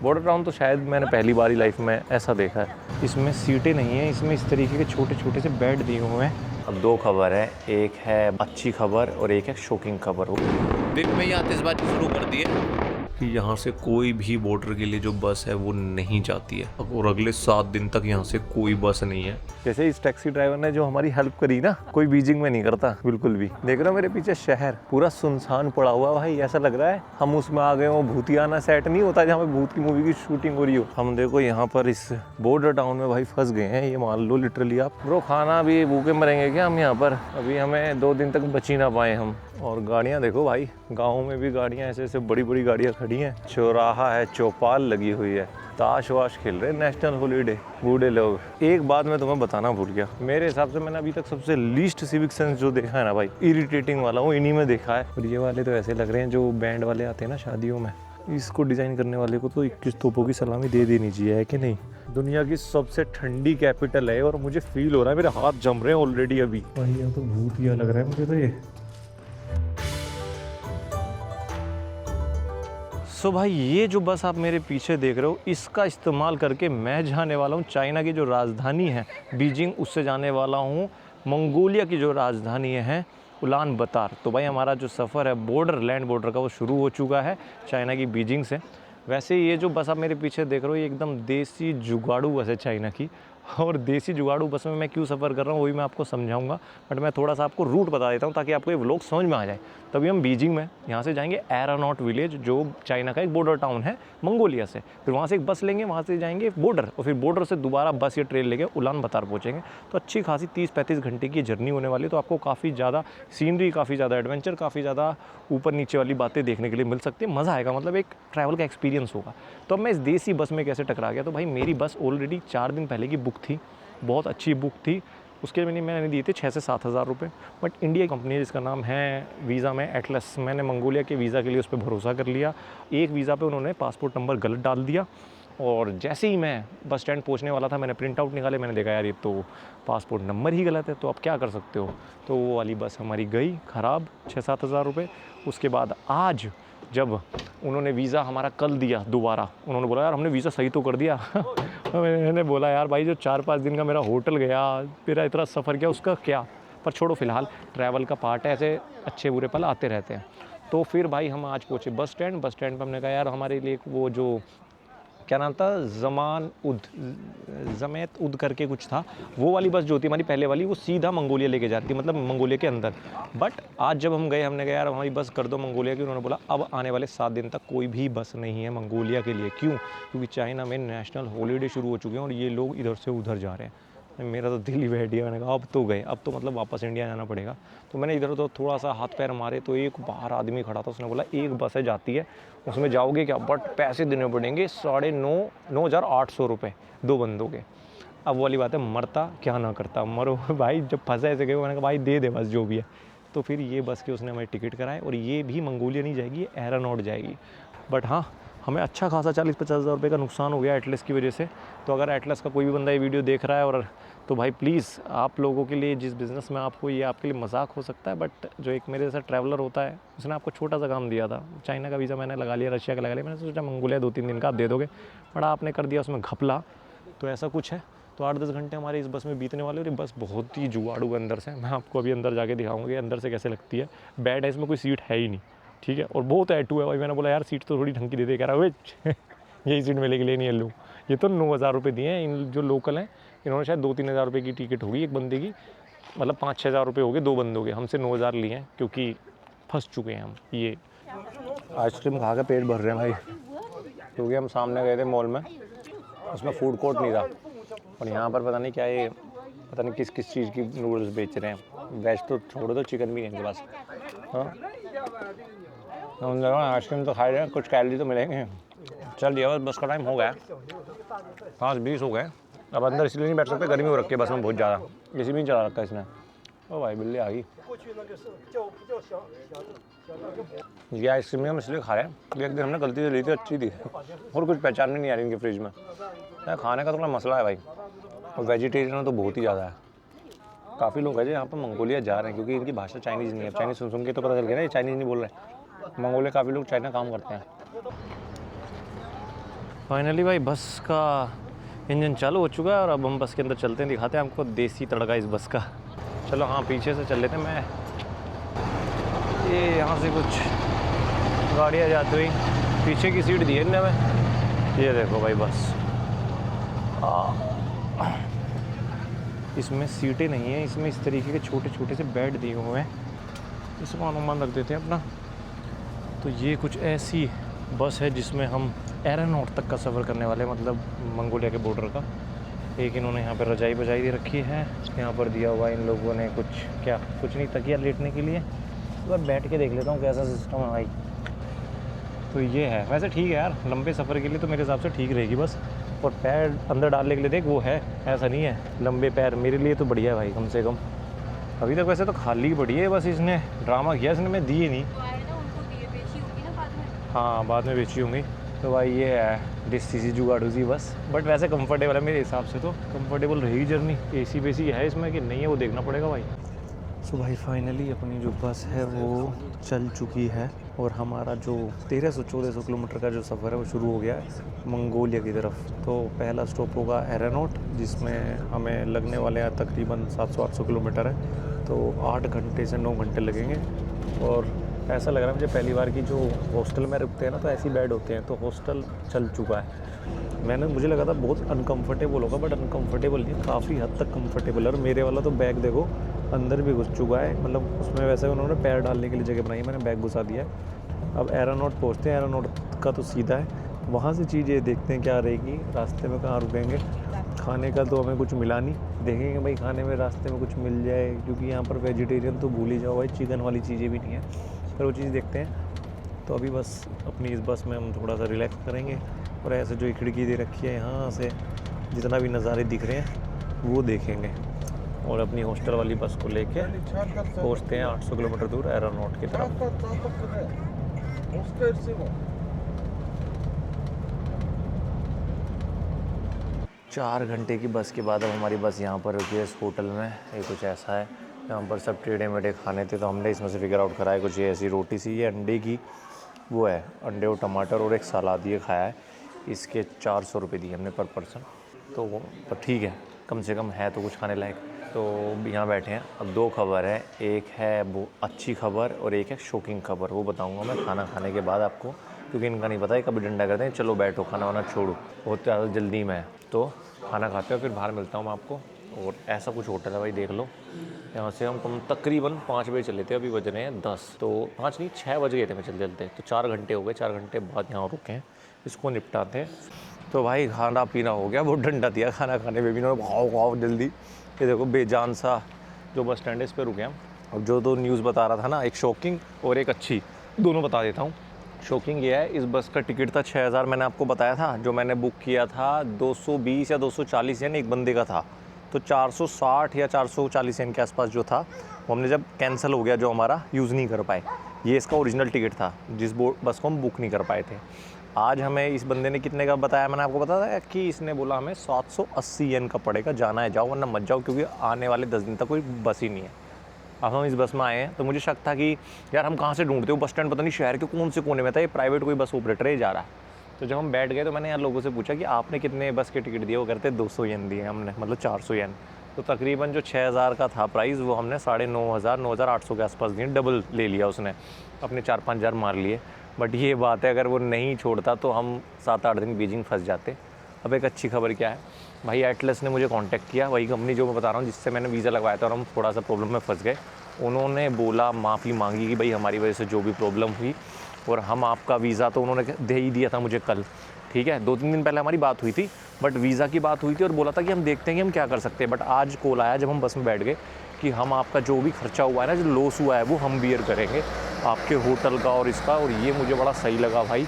Border town तो शायद मैंने पहली बार ही लाइफ में ऐसा देखा है। इसमें सीटें नहीं हैं, इसमें इस तरीके के छोटे छोटे से बेड दिए हुए हैं। अब दो खबर है, एक है अच्छी खबर और एक है शॉकिंग खबर। दिन में ही आतिशबाजी शुरू कर दी है कि यहाँ से कोई भी बॉर्डर के लिए जो बस है वो नहीं जाती है और अगले 7 दिन तक यहाँ से कोई बस नहीं है। जैसे इस टैक्सी ड्राइवर ने जो हमारी हेल्प करी ना, कोई बीजिंग में नहीं करता बिल्कुल भी। देख रहे हो मेरे पीछे शहर पूरा सुनसान पड़ा हुआ भाई, ऐसा लग रहा है हम उसमें आ गए हो। भूतियाना सेट नहीं होता जहाँ पे भूत की मूवी की शूटिंग हो रही हो। हम देखो यहाँ पर इस बॉर्डर टाउन में भाई फंस गए हैं, ये मान लो लिटरली आप। ब्रो खाना भी भूखे मरेंगे क्या हम यहाँ पर? अभी हमें 2 दिन तक बची ना पाए हम। और गाड़ियाँ देखो भाई, गाँव में भी गाड़ियाँ ऐसे ऐसे बड़ी बड़ी गाड़ियाँ खड़ी हैं। चौराहा है, चौपाल लगी हुई है, ताश वाश खेल रहे, नेशनल हॉलीडे बूढ़े लोग। एक बात मैं तुम्हें बताना भूल गया, मेरे हिसाब से मैंने अभी तक सबसे लीस्ट सिविक सेंस जो देखा है ना भाई, इरिटेटिंग वाला, वो इन्हीं में देखा है। और ये वाले तो ऐसे लग रहे हैं जो बैंड वाले आते हैं ना शादियों में। इसको डिज़ाइन करने वाले को तो 21 तोपों की सलामी दे देनी चाहिए, है कि नहीं? दुनिया की सबसे ठंडी कैपिटल है और मुझे फील हो रहा है मेरे हाथ जम रहे हैं ऑलरेडी अभी। भाई ये तो भूत ही लग रहा है मुझे तो ये। सो भाई ये जो बस आप मेरे पीछे देख रहे हो, इसका इस्तेमाल करके मैं जाने वाला हूँ चाइना की जो राजधानी है बीजिंग, उससे जाने वाला हूँ मंगोलिया की जो राजधानी है उलान बतर। तो भाई हमारा जो सफ़र है बॉर्डर, लैंड बॉर्डर का, वो शुरू हो चुका है चाइना की बीजिंग से। वैसे ये जो बस आप मेरे पीछे देख रहे हो, ये एकदम देसी जुगाड़ू बस है चाइना की। और देसी जुगाड़ू बस में मैं क्यों सफ़र कर रहा हूँ वही मैं आपको समझाऊंगा, बट मैं थोड़ा सा आपको रूट बता देता हूँ ताकि आपको ये व्लॉग समझ में आ जाए। तभी हम बीजिंग में यहाँ से जाएंगे एरानॉट विलेज, जो चाइना का एक बॉर्डर टाउन है मंगोलिया से। फिर वहाँ से एक बस लेंगे, वहाँ से जाएंगे बॉर्डर, और फिर बॉर्डर से दोबारा बस या ट्रेन लेके उलान बतर पहुँचेंगे। तो अच्छी खासी 30-35 घंटे की जर्नी होने वाली है। तो आपको काफ़ी ज़्यादा सीनरी, काफ़ी ज़्यादा एडवेंचर, काफ़ी ज़्यादा ऊपर नीचे वाली बातें देखने के लिए मिल सकती है। मज़ा आएगा, मतलब एक ट्रैवल का एक्सपीरियंस होगा। तो अब मैं इस देसी बस में कैसे टकरा गया? तो भाई मेरी बस ऑलरेडी 4 दिन पहले की बुक थी, बहुत अच्छी बुक थी। उसके मैंने दिए थे 6 से 7 हज़ार रुपये। बट इंडिया की कंपनी है जिसका नाम है वीज़ा में एटलस, मैंने मंगोलिया के वीज़ा के लिए उस पर भरोसा कर लिया। एक वीज़ा पे उन्होंने पासपोर्ट नंबर गलत डाल दिया, और जैसे ही मैं बस स्टैंड पहुंचने वाला था मैंने प्रिंट आउट निकाले, मैंने देखा यार ये तो पासपोर्ट नंबर ही गलत है। तो अब क्या कर सकते हो? तो वो वाली बस हमारी गई ख़राब, 6-7 हज़ार रुपये। उसके बाद आज जब उन्होंने वीज़ा हमारा कल दिया दोबारा, उन्होंने बोला यार हमने वीज़ा सही तो कर दिया। मैंने बोला यार भाई जो 4-5 दिन का मेरा होटल गया, मेरा इतना सफ़र गया, उसका क्या? पर छोड़ो, फ़िलहाल ट्रैवल का पार्ट है, ऐसे अच्छे बुरे पल आते रहते हैं। तो फिर भाई हम आज पहुँचे बस स्टैंड पर हमने कहा यार हमारे लिए वो जो क्या नाम था, जमैत उद करके कुछ था, वो वाली बस जो होती है हमारी पहले वाली, वो सीधा मंगोलिया लेके जाती है, मतलब मंगोलिया के अंदर। बट आज जब हम गए, हमने कहा यार हमारी बस कर दो मंगोलिया की। उन्होंने बोला अब आने वाले 7 दिन तक कोई भी बस नहीं है मंगोलिया के लिए। क्यों? क्योंकि चाइना में नेशनल हॉलीडे शुरू हो चुके हैं और ये लोग इधर से उधर जा रहे हैं। मेरा तो दिल ही बैठ गया, मैंने कहा अब तो गए, अब तो मतलब वापस इंडिया जाना पड़ेगा। तो मैंने इधर तो थोड़ा सा हाथ पैर मारे, तो एक बाहर आदमी खड़ा था, उसने बोला एक बस है जाती है, उसमें जाओगे क्या? बट पैसे देने पड़ेंगे 9,800 रुपये 2 बंदों के। अब वाली बात है, मरता क्या ना करता, मरो भाई, जब फंसा ऐसे गए, मैंने कहा भाई दे दे बस जो भी है। तो फिर ये बस की उसने हमें टिकट कराए, और ये भी मंगोलिया नहीं जाएगी, एरानॉट जाएगी। बट हाँ, हमें अच्छा खासा 40-50 हज़ार रुपये का नुकसान हो गया एटलस की वजह से। तो अगर एटलस का कोई भी बंदा ये वीडियो देख रहा है, और तो भाई प्लीज़ आप लोगों के लिए, जिस बिज़नेस में आपको, ये आपके लिए मजाक हो सकता है, बट जो एक मेरे जैसा ट्रैवलर होता है उसने आपको छोटा सा काम दिया था। चाइना का वीज़ा मैंने लगा लिया, रशिया का लगा लिया, मैंने सोचा मंगोलिया 2-3 दिन का आप दे दोगे, बट आपने कर दिया उसमें घपला। तो ऐसा कुछ है। तो 8-10 घंटे हमारे इस बस में बीतने वाले, और ये बस बहुत ही जुगाड़ू अंदर से। मैं आपको अभी अंदर जाके दिखाऊंगा कि अंदर से कैसे लगती है। बेड है, इसमें कोई सीट है ही नहीं, ठीक है, और बहुत ऐटू है भाई। मैंने बोला यार सीट तो थोड़ी ढंग की दे दे, कह रहा है यही सीट मिलेगी, लेनी है लूँ। ये तो 9,000 रुपये दिए हैं इन जो लोकल हैं, इन्होंने शायद 2-3 हज़ार रुपये की टिकट होगी एक बंदे की, मतलब 5-6 हज़ार रुपये हो गए 2 बंदों के। हमसे 9,000 लिए हैं क्योंकि फंस चुके हैं हम। ये आइसक्रीम खा के पेट भर रहे हैं भाई, क्योंकि हम सामने गए थे मॉल में, उसमें फूड कोर्ट नहीं था, और यहाँ पर पता नहीं क्या, ये पता नहीं किस किस चीज़ की नूडल्स बेच रहे हैं। वेज तो छोड़ दो, चिकन भी है इनके पास। हाँ, हम लोग आइसक्रीम तो खा रहे हैं, कुछ कैलोरी तो मिलेंगे। चल दिया, बस का टाइम हो गया, 5:20 हो गए। अब अंदर इसलिए नहीं बैठ सकते, गर्मी हो रखी है बस में बहुत ज़्यादा, इसी में चला रखा है इसने। ओ भाई बिल्ली आ गई। ये आइसक्रीम हम इसलिए खा रहे हैं, एक दिन हमने गलती से ली थी, अच्छी थी, और कुछ पहचान नहीं आ रही इनके फ्रिज में। खाने का थोड़ा मसला है भाई, और वेजिटेरियन तो बहुत ही ज़्यादा है। काफ़ी लोग हैं जो यहाँ पर मंगोलिया जा रहे हैं, क्योंकि इनकी भाषा चाइनीज़ नहीं है। चाइनीज़ सुन के तो पता चल गया ना ये चाइनीज़ नहीं बोल रहे हैं। मंगोलिया काफ़ी लोग चाइना काम करते हैं। फाइनली भाई बस का इंजन चालू हो चुका है और अब हम बस के अंदर चलते हैं, दिखाते हैं हमको देसी तड़का इस बस का। चलो हाँ पीछे से चल लेते हैं। मैं ये यहाँ से कुछ गाड़ियाँ जाती हुई, पीछे की सीट दी है इनने हमें। ये देखो भाई बस, इसमें सीटें नहीं हैं, इसमें इस तरीके के छोटे छोटे से बेड दिए हुए हैं, इसको अनुमान रख देते हैं अपना। तो ये कुछ ऐसी बस है जिसमें हम एरोनॉट तक का सफ़र करने वाले हैं, मतलब मंगोलिया के बॉर्डर का। एक इन्होंने यहाँ पर रजाई बजाई दे रखी है, यहाँ पर दिया हुआ इन लोगों ने कुछ, क्या कुछ नहीं, तकिया लेटने के लिए। एक बार बैठ के देख लेता हूँ कैसा सिस्टम है भाई। तो ये है, वैसे ठीक है यार, लंबे सफ़र के लिए तो मेरे हिसाब से ठीक रहेगी बस। और पैर अंदर डालने के लिए देख वो है, ऐसा नहीं है लंबे पैर, मेरे लिए तो बढ़िया है भाई कम से कम। अभी तक वैसे तो खाली पड़ी है बस, इसने ड्रामा किया, इसने मैं दिए नहीं। हाँ बाद में बेची होंगी। तो भाई ये है डिस्सी जुगाड़ू सी बस, बट वैसे कंफर्टेबल है मेरे हिसाब से, तो कंफर्टेबल रहेगी जर्नी। एसी वेसी है इसमें कि नहीं है वो देखना पड़ेगा भाई। सो भाई फाइनली अपनी जो बस है वो चल चुकी है और हमारा जो 1300-1400 किलोमीटर का जो सफ़र है वो शुरू हो गया है मंगोलिया की तरफ। तो पहला स्टॉप होगा एरोनॉट, जिसमें हमें लगने वाले हैं तकरीबन 700-800 किलोमीटर है, तो 8 घंटे से 9 घंटे लगेंगे। और ऐसा लग रहा है मुझे पहली बार की जो हॉस्टल में रुकते हैं ना, तो ऐसी बेड होते हैं, तो हॉस्टल चल चुका है। मुझे लगा था बहुत अनकंफर्टेबल होगा, बट अनकंफर्टेबल नहीं, काफ़ी हद तक कंफर्टेबल है। और मेरे वाला तो बैग देखो अंदर भी घुस चुका है, मतलब उसमें वैसे उन्होंने पैर डालने के लिए जगह बनाई, मैंने बैग घुसा दिया है। अब एरोनॉट पहुँचते हैं, एरोनॉट का तो सीधा है, वहाँ से चीज़ें देखते हैं क्या रहेगी, रास्ते में कहाँ रुकेंगे। खाने का तो हमें कुछ मिला नहीं, देखेंगे भाई खाने में रास्ते में कुछ मिल जाए, क्योंकि यहाँ पर वेजिटेरियन तो भूल ही जाओ भाई, चिकन वाली चीज़ें भी नहीं है, पर वो चीज़ देखते हैं। तो अभी बस अपनी इस बस में हम थोड़ा सा रिलैक्स करेंगे और ऐसे जो खिड़की दे रखी है यहाँ से जितना भी नज़ारे दिख रहे हैं वो देखेंगे, और अपनी हॉस्टल वाली बस को लेके पहुँचते हैं 800 किलोमीटर दूर एरोनॉट की तरफ। 4 घंटे की बस के बाद अब हमारी बस यहाँ पर रुकी है इस होटल में। ये कुछ ऐसा है, यहाँ पर सब टेढ़े मेढ़े खाने थे, तो हमने इसमें से फिगर आउट करा है कुछ ये ऐसी रोटी सी, ये अंडे की वो है, अंडे और टमाटर और एक सलाद ये खाया है। इसके 400 रुपये दिए हमने पर पर्सन, तो पर ठीक है, कम से कम है तो कुछ खाने लायक। तो यहाँ बैठे हैं। अब 2 खबर है, एक है वो अच्छी खबर और एक है शॉकिंग खबर, वो बताऊँगा मैं खाना खाने के बाद आपको, क्योंकि इनका नहीं पता है कभी डंडा करते हैं चलो बैठो खाना वाना छोड़ो, बहुत ज़्यादा जल्दी में है। तो खाना खाते हो फिर बाहर मिलता हूँ मैं आपको। और ऐसा कुछ होटल है भाई, देख लो। यहाँ से हम तकरीबन 5 बजे चले थे, अभी बज रहे हैं 10, तो 5 नहीं 6 बज गए थे मैं चलते चलते, तो 4 घंटे हो गए। 4 घंटे बाद यहाँ रुके हैं, इसको निपटाते हैं। तो भाई खाना पीना हो गया, बहुत डंडा दिया खाना खाने में भी, इन्होंने खाओ जल्दी। ये देखो बेजान सा जो बस स्टैंड है इस पर रुके हम। अब जो 2 न्यूज़ बता रहा था ना, एक शॉकिंग और एक अच्छी, दोनों बता देता हूँ। शॉकिंग ये है, इस बस का टिकट था 6000, मैंने आपको बताया था। जो मैंने बुक किया था 220 या 240 येन एक बंदे का था, तो 460 या 440 येन के आसपास जो था वो हमने जब कैंसिल हो गया, जो हमारा यूज़ नहीं कर पाए। ये इसका ओरिजिनल टिकट था जिस बस को हम बुक नहीं कर पाए थे। आज हमें इस बंदे ने कितने का बताया, मैंने आपको बताया कि इसने बोला हमें 780 येन का पड़ेगा। जाना है जाओ वरना मत जाओ, क्योंकि आने वाले 10 दिन तक कोई बस ही नहीं है। अब हम इस बस में आए हैं, तो मुझे शक था कि यार हम कहाँ से ढूंढते हो, बस स्टैंड पता नहीं शहर के कौन से कोने में था, ये प्राइवेट कोई बस ऑपरेटर ही जा रहा है। तो जब हम बैठ गए तो मैंने यार लोगों से पूछा कि आपने कितने बस के टिकट दिए, वो करते 200 येन दिए हमने, मतलब 400 येन। तो तकरीबन जो 6000 का था प्राइस, वो हमने 9500 9800 के आसपास दिए, डबल ले लिया उसने, अपने 4-5 हज़ार मार लिए। बट ये बात है, अगर वो नहीं छोड़ता तो हम 7-8 दिन बीजिंग फंस जाते। अब एक अच्छी खबर क्या है भाई, एटलस ने मुझे कांटेक्ट किया, वही कंपनी जो मैं बता रहा हूँ जिससे मैंने वीज़ा लगवाया था, और हम थोड़ा सा प्रॉब्लम में फंस गए। उन्होंने बोला, माफ़ी मांगी कि भाई हमारी वजह से जो भी प्रॉब्लम हुई, और हम आपका वीज़ा तो उन्होंने दे ही दिया था मुझे कल, ठीक है। 2-3 दिन पहले हमारी बात हुई थी, बट वीज़ा की बात हुई थी और बोला था कि हम देखते हैं कि हम क्या कर सकते हैं। बट आज कॉल आया जब हम बस में बैठ गए कि हम आपका जो भी खर्चा हुआ है ना, जो लॉस हुआ है, वो हम बियर करेंगे, आपके होटल का और इसका। और ये मुझे बड़ा सही लगा भाई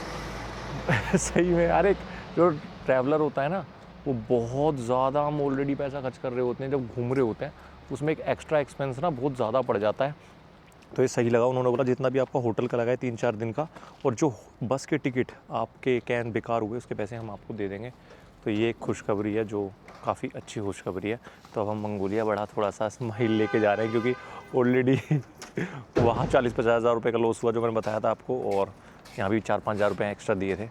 सही में यार, एक जो ट्रैवलर होता है ना, वो बहुत ज़्यादा, हम ऑलरेडी पैसा खर्च कर रहे होते हैं, जब घूम रहे होते हैं उसमें एक एक्स्ट्रा एक्सपेंस ना बहुत ज़्यादा पड़ जाता है। तो ये सही लगा। उन्होंने बोला जितना भी आपका होटल का लगा है 3-4 दिन का, और जो बस के टिकट आपके कैन बेकार हुए उसके पैसे हम आपको दे देंगे। तो ये एक खुशखबरी है, जो काफ़ी अच्छी खुशखबरी है। तो अब हम मंगोलिया बड़ा थोड़ा सा स्माइल लेके जा रहे हैं, क्योंकि ऑलरेडी वहाँ 40-50 हज़ार रुपये का लॉस हुआ जो मैंने बताया था आपको, और यहाँ भी 4-5 हज़ार रुपये एक्स्ट्रा दिए थे।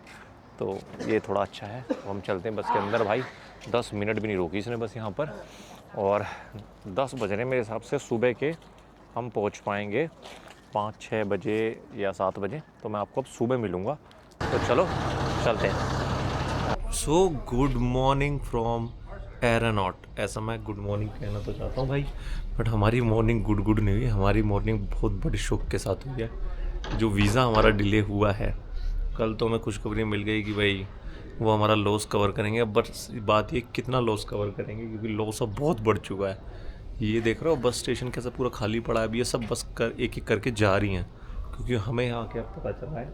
तो ये थोड़ा अच्छा है। तो हम चलते हैं बस के अंदर। भाई 10 मिनट भी नहीं रोकी इसने बस यहाँ पर, और 10 बज रहे मेरे हिसाब से सुबह के। हम पहुँच पाएंगे 5-6 बजे या 7 बजे, तो मैं आपको अब सुबह मिलूँगा। तो चलो चलते हैं। So good morning from aeronaut. ऐसा मैं गुड मॉर्निंग कहना तो चाहता हूँ भाई, बट हमारी मॉर्निंग गुड नहीं हुई, हमारी मॉर्निंग बहुत बड़ी शौक के साथ हुई है। जो वीज़ा हमारा डिले हुआ है, कल तो हमें खुशखबरी मिल गई कि भाई वो हमारा लॉस कवर करेंगे। बस बात ये कितना लॉस कवर करेंगे, क्योंकि लॉस अब बहुत बढ़ चुका है। ये देख रहे हो बस स्टेशन कैसा पूरा खाली पड़ा है। अभी ये सब बस एक एक करके जा रही हैं, क्योंकि हमें यहाँ क्या पता चला है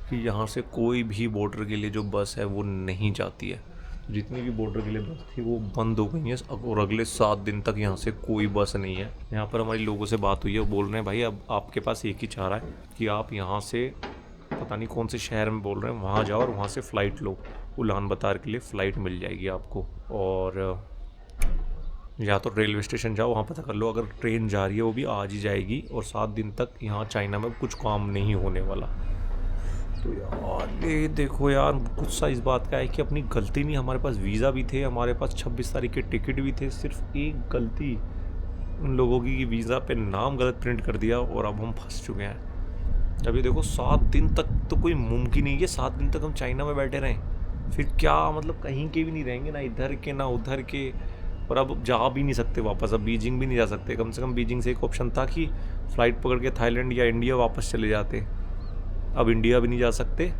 कि यहाँ से कोई भी बॉर्डर के लिए जो बस है वो नहीं जाती है। जितनी भी बॉर्डर के लिए बस थी वो बंद हो गई हैं, और अगले 7 दिन तक यहाँ से कोई बस नहीं है। यहाँ पर हमारी लोगों से बात हुई है, वो बोल रहे हैं भाई अब आपके पास एक ही चारा है कि आप यहाँ से पता नहीं कौन से शहर में बोल रहे हैं वहाँ जाओ और वहाँ से फ़्लाइट लो। उलान बतर के लिए फ़्लाइट मिल जाएगी आपको, और या तो रेलवे स्टेशन जाओ वहाँ पता कर लो। अगर ट्रेन जा रही है वो भी आज ही जाएगी, और 7 दिन तक यहाँ चाइना में कुछ काम नहीं होने वाला। तो यार ये देखो यार, गुस्सा इस बात का है कि अपनी गलती नहीं, हमारे पास वीज़ा भी थे, हमारे पास 26 तारीख के टिकट भी थे, सिर्फ एक गलती उन लोगों की कि वीज़ा पे नाम गलत प्रिंट कर दिया, और अब हम फंस चुके हैं। अभी देखो 7 दिन तक तो कोई मुमकिन नहीं है, 7 दिन तक हम चाइना में बैठे रहें, फिर क्या मतलब कहीं के भी नहीं रहेंगे, ना इधर के ना उधर के। और अब जा भी नहीं सकते वापस, अब बीजिंग भी नहीं जा सकते। कम से कम बीजिंग से एक ऑप्शन था कि फ़्लाइट पकड़ के थाईलैंड या इंडिया वापस चले जाते। अब इंडिया भी नहीं जा सकते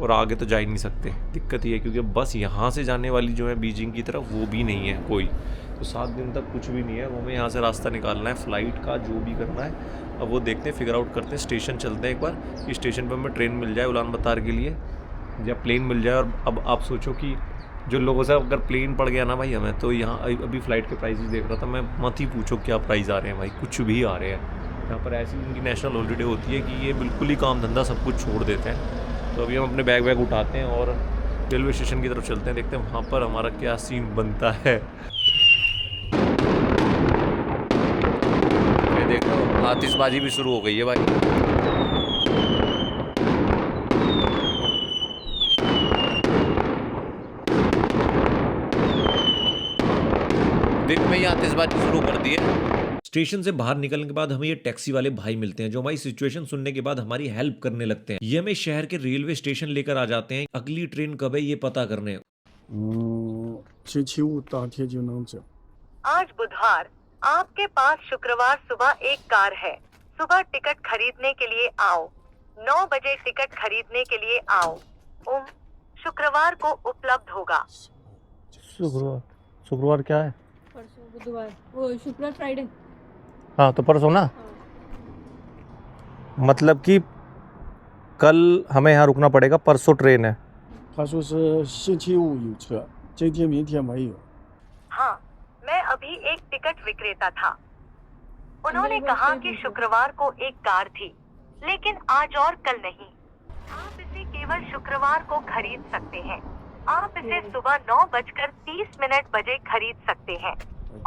और आगे तो जा ही नहीं सकते। दिक्कत ये है क्योंकि बस यहाँ से जाने वाली जो है बीजिंग की तरफ वो भी नहीं है कोई। तो 7 दिन तक कुछ भी नहीं है। हमें यहाँ से रास्ता निकालना है फ़्लाइट का, जो भी करना है अब वो देखते हैं, फिगर आउट करते हैं। स्टेशन चलते हैं एक बार कि स्टेशन पर हमें ट्रेन मिल जाए उलान बतर के लिए, या प्लेन मिल जाए। और अब आप सोचो कि जो लोगों से अगर प्लेन पड़ गया ना भाई हमें, तो यहाँ अभी फ़्लाइट के प्राइसेस देख रहा था मैं, मत ही पूछो क्या प्राइस आ रहे हैं भाई, कुछ भी आ रहे हैं। यहाँ पर ऐसी इनकी नेशनल हॉलीडे होती है कि ये बिल्कुल ही काम धंधा सब कुछ छोड़ देते हैं। तो अभी हम अपने बैग उठाते हैं और रेलवे स्टेशन की तरफ चलते हैं, देखते हैं वहाँ पर हमारा क्या सीन बनता है। ये देखो आतिशबाजी भी शुरू हो गई है भाई। दिन में ही आतिशबाजी शुरू कर दी है। स्टेशन से बाहर निकलने के बाद हमें ये टैक्सी वाले भाई मिलते हैं, जो हमारी सिचुएशन सुनने के बाद हमारी हेल्प करने लगते हैं। ये हमें शहर के रेलवे स्टेशन लेकर आ जाते हैं, अगली ट्रेन कब है ये पता करने। 星期五当天就能走。 आज बुधवार, आपके पास शुक्रवार सुबह एक कार है। सुबह टिकट खरीदने के लिए आओ। 9 बजे टिकट खरीदने के लिए आओ। शुक्रवार को उपलब्ध होगा। शुक्रवार क्या है? परसों बुधवार, वो शुक्रवार फ्राइडे। हाँ तो परसों ना, मतलब कि कल हमें यहाँ रुकना पड़ेगा, परसों ट्रेन है। 他说是星期五有车，今天明天没有。 हाँ, मैं अभी एक टिकट विक्रेता था। उन्होंने कहा कि शुक्रवार को एक कार थी, लेकिन आज और कल नहीं। आप इसे केवल शुक्रवार को खरीद सकते हैं। आप इसे सुबह 9:30 बजे खरीद सकते हैं,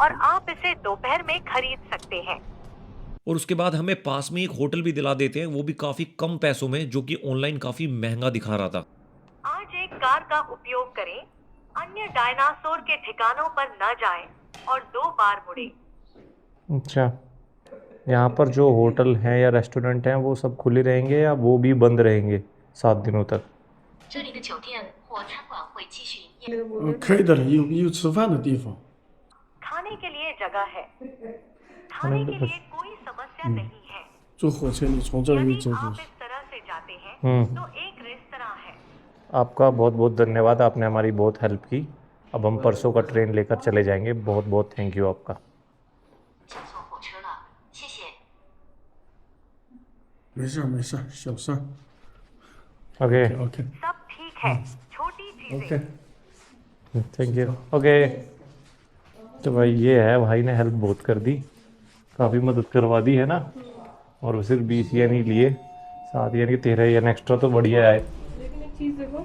और आप इसे दोपहर में खरीद सकते हैं। और उसके बाद हमें पास में एक होटल भी दिला देते हैं, वो भी काफ़ी कम पैसों में, जो कि ऑनलाइन काफ़ी महंगा दिखा रहा था। आज एक कार का उपयोग करें, अन्य डायनासोर के ठिकानों पर न जाएं, और 2 बार मुड़ें। अच्छा, यहाँ पर जो होटल हैं या रेस्टोरेंट हैं वो सब खुले रहेंगे या वो भी बंद रहेंगे 7 दिनों तक? 这里的酒店或餐馆会继续营业。可以的，有吃饭的地方。 खाने के लिए जगह है। खाने के लिए कोई समस्या नहीं है। 坐火车你从这里 यदि 走 आप 就 इस तरह से जाते हैं तो एक रेस्तरां है। आपका बहुत बहुत धन्यवाद, आपने हमारी बहुत हेल्प की। अब हम परसों का ट्रेन लेकर चले जाएंगे। बहुत बहुत थैंक यू आपका। 就坐火车了，谢谢。没事没事，小事儿。 ओके OK सब ठीक है, छोटी चीजें। OK， thank you. ओके तो भाई ये है, भाई ने हेल्प बहुत कर दी, काफ़ी मदद करवा दी है ना। और वो सिर्फ 20 येन ही लिए, 7 येन की 13 येन एक्स्ट्रा, तो बढ़िया है। लेकिन एक चीज देखो,